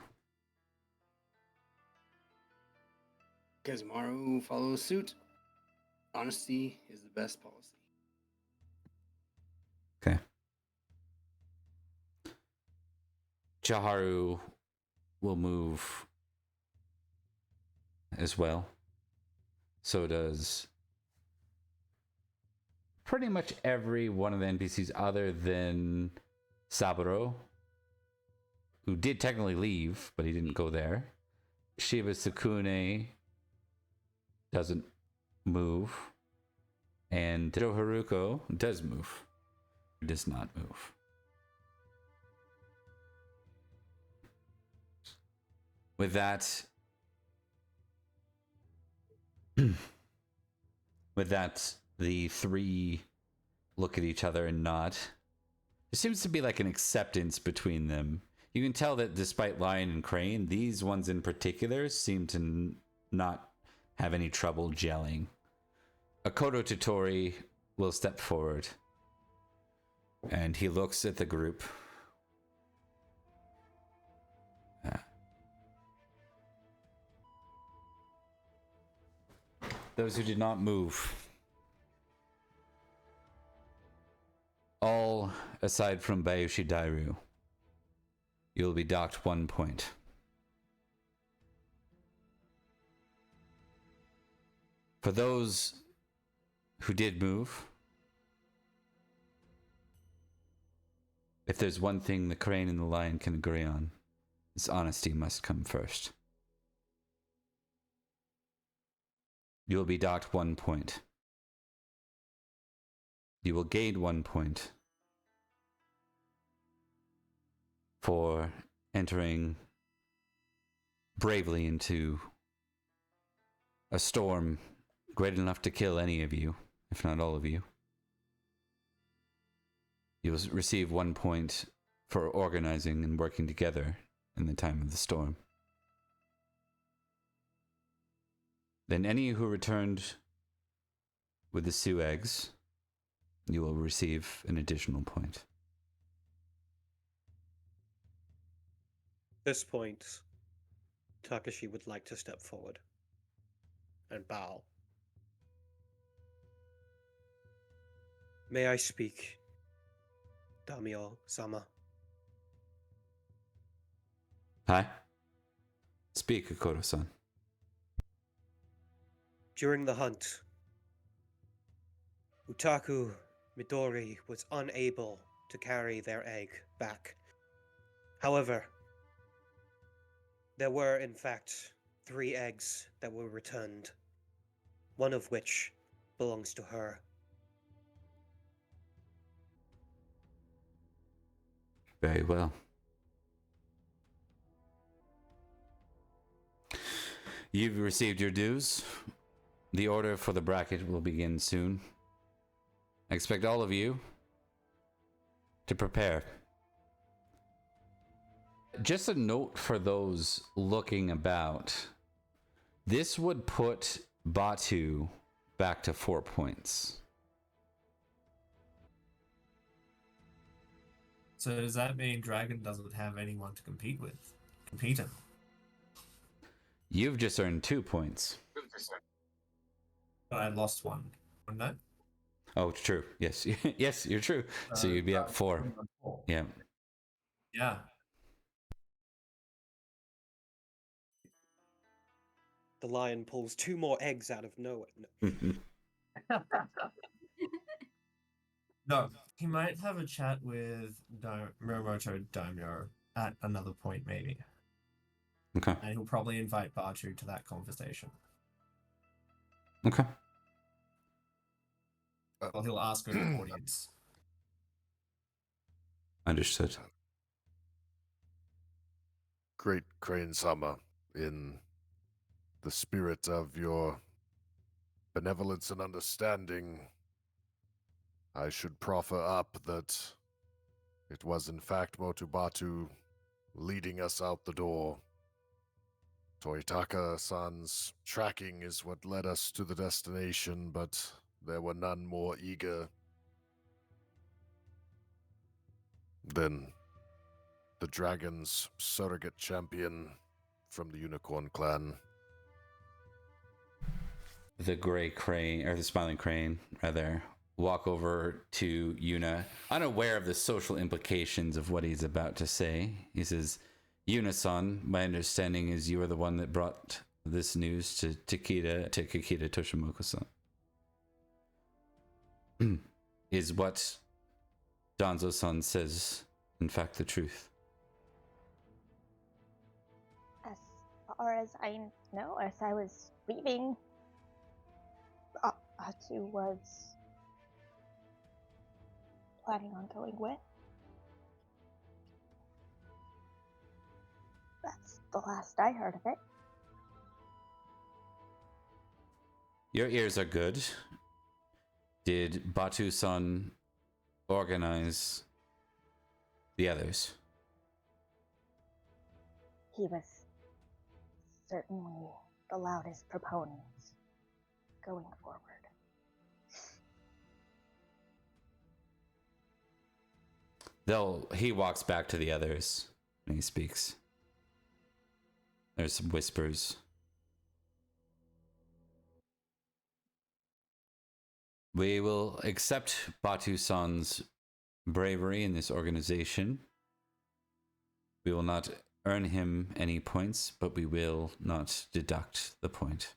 Kazumaru follows suit. Honesty is the best policy. Okay. Chaharu will move as well. So does pretty much every one of the NPCs other than Saburo, who did technically leave, but he didn't go there. Shiba Sukune doesn't move. And Haruko does move. Does not move. With that, the three look at each other and nod. There seems to be like an acceptance between them. You can tell that despite Lion and Crane, these ones in particular seem to not have any trouble gelling. Akoto Totori will step forward, and he looks at the group. Those who did not move, all aside from Bayushi Dairu, you'll be docked 1 point. For those who did move, if there's one thing the Crane and the Lion can agree on, it's honesty must come first. You will be docked 1 point. You will gain 1 point for entering bravely into a storm great enough to kill any of you, if not all of you. You will receive 1 point for organizing and working together in the time of the storm. Then any who returned with the Sioux eggs, you will receive an additional point. At this point, Takashi would like to step forward and bow. May I speak, Daimyo-sama? Hi. Speak, Akoto-san. During the hunt, Utaku Midori was unable to carry their egg back. However, there were in fact 3 eggs that were returned, one of which belongs to her. Very well. You've received your dues. The order for the bracket will begin soon. I expect all of you to prepare. Just a note for those looking about. This would put Batu back to 4 points. So does that mean Dragon doesn't have anyone to compete him? You've just earned 2 points. But I lost one. No? Oh, true. Yes. Yes, you're true. So you'd be at 4. Yeah. Yeah. The lion pulls 2 more eggs out of nowhere. No. No, he might have a chat with Miyamoto Daimyo at another point, maybe. Okay. And he'll probably invite Batu to that conversation. Okay. Well, he'll ask her in the audience. Understood. Great Crane-sama, in the spirit of your benevolence and understanding, I should proffer up that it was in fact Motubatu leading us out the door. Toritaka-san's tracking is what led us to the destination, but there were none more eager than the dragon's surrogate champion from the Unicorn Clan. The gray crane, or the smiling crane, rather, walk over to Yuna, unaware of the social implications of what he's about to say. He says, Yuna-san, my understanding is you are the one that brought this news to Kikita Toshimoku-san. Is what Danzo-san says, in fact, the truth? As far as I know, as I was leaving, Atu was planning on going with. That's the last I heard of it. Your ears are good. Did Batu-san organize the others? He was certainly the loudest proponent going forward. He walks back to the others and he speaks. There's some whispers. We will accept Batu-san's bravery in this organization. We will not earn him any points, but we will not deduct the point.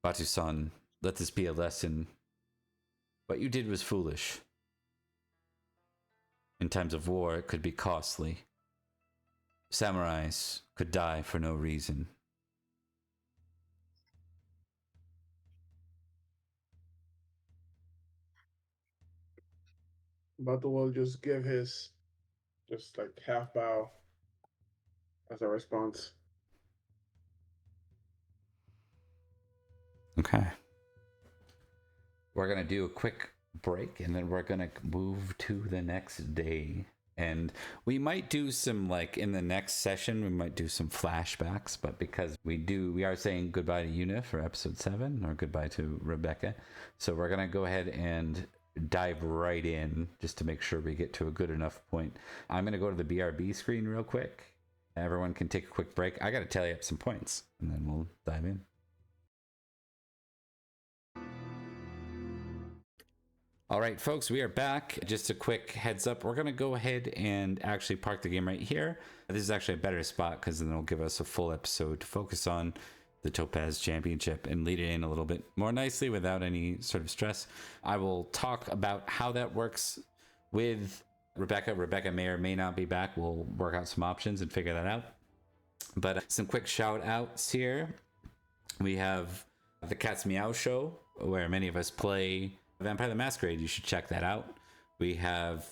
Batu-san, let this be a lesson. What you did was foolish. In times of war, it could be costly. Samurais could die for no reason. Batu will just give his half bow as a response. Okay. We're going to do a quick break and then we're going to move to the next day. And we might do some, in the next session, we might do some flashbacks, but because we are saying goodbye to Una for episode 7, or goodbye to Rebecca. So we're going to go ahead and dive right in just to make sure we get to a good enough point. I'm going to go to the BRB screen real quick. Everyone can take a quick break. I got to tally up some points and then we'll dive in. All right, folks, we are back. Just a quick heads up. We're going to go ahead and actually park the game right here. This is actually a better spot because then it'll give us a full episode to focus on the Topaz Championship and lead it in a little bit more nicely without any sort of stress. I will talk about how that works with Rebecca. Rebecca may or may not be back. We'll work out some options and figure that out. But some quick shout outs here. We have the Cat's Meow Show, where many of us play Vampire the Masquerade. You should check that out. We have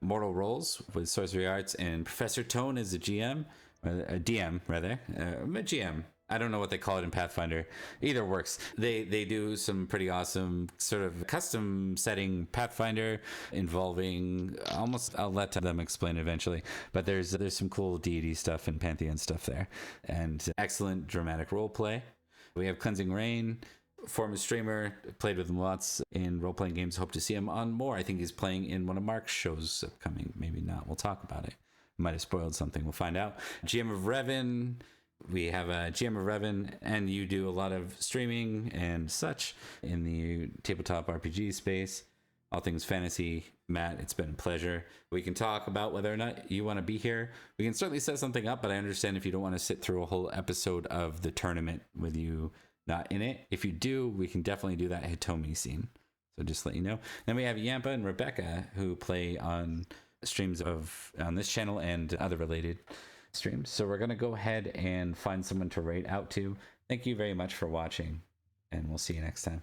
Mortal Rolls with Sorcery Arts, and Professor Tone is a GM, a DM rather, a GM. I don't know what they call it in Pathfinder. Either works. They do some pretty awesome sort of custom setting Pathfinder involving almost, I'll let them explain eventually, but there's some cool deity stuff and Pantheon stuff there, and excellent dramatic role play. We have Cleansing Rain, former streamer, played with him lots in role-playing games. Hope to see him on more. I think he's playing in one of Mark's shows upcoming. Maybe not. We'll talk about it. Might have spoiled something. We'll find out. GM of Revan. We have a GM of Revan, and you do a lot of streaming and such in the tabletop RPG space. All things fantasy. Matt, it's been a pleasure. We can talk about whether or not you want to be here. We can certainly set something up, but I understand if you don't want to sit through a whole episode of the tournament with you not in it. If you do, we can definitely do that Hitomi scene. So just let you know. Then we have Yampa and Rebecca, who play on streams on this channel and other related streams. So we're going to go ahead and find someone to rate out to. Thank you very much for watching, and we'll see you next time.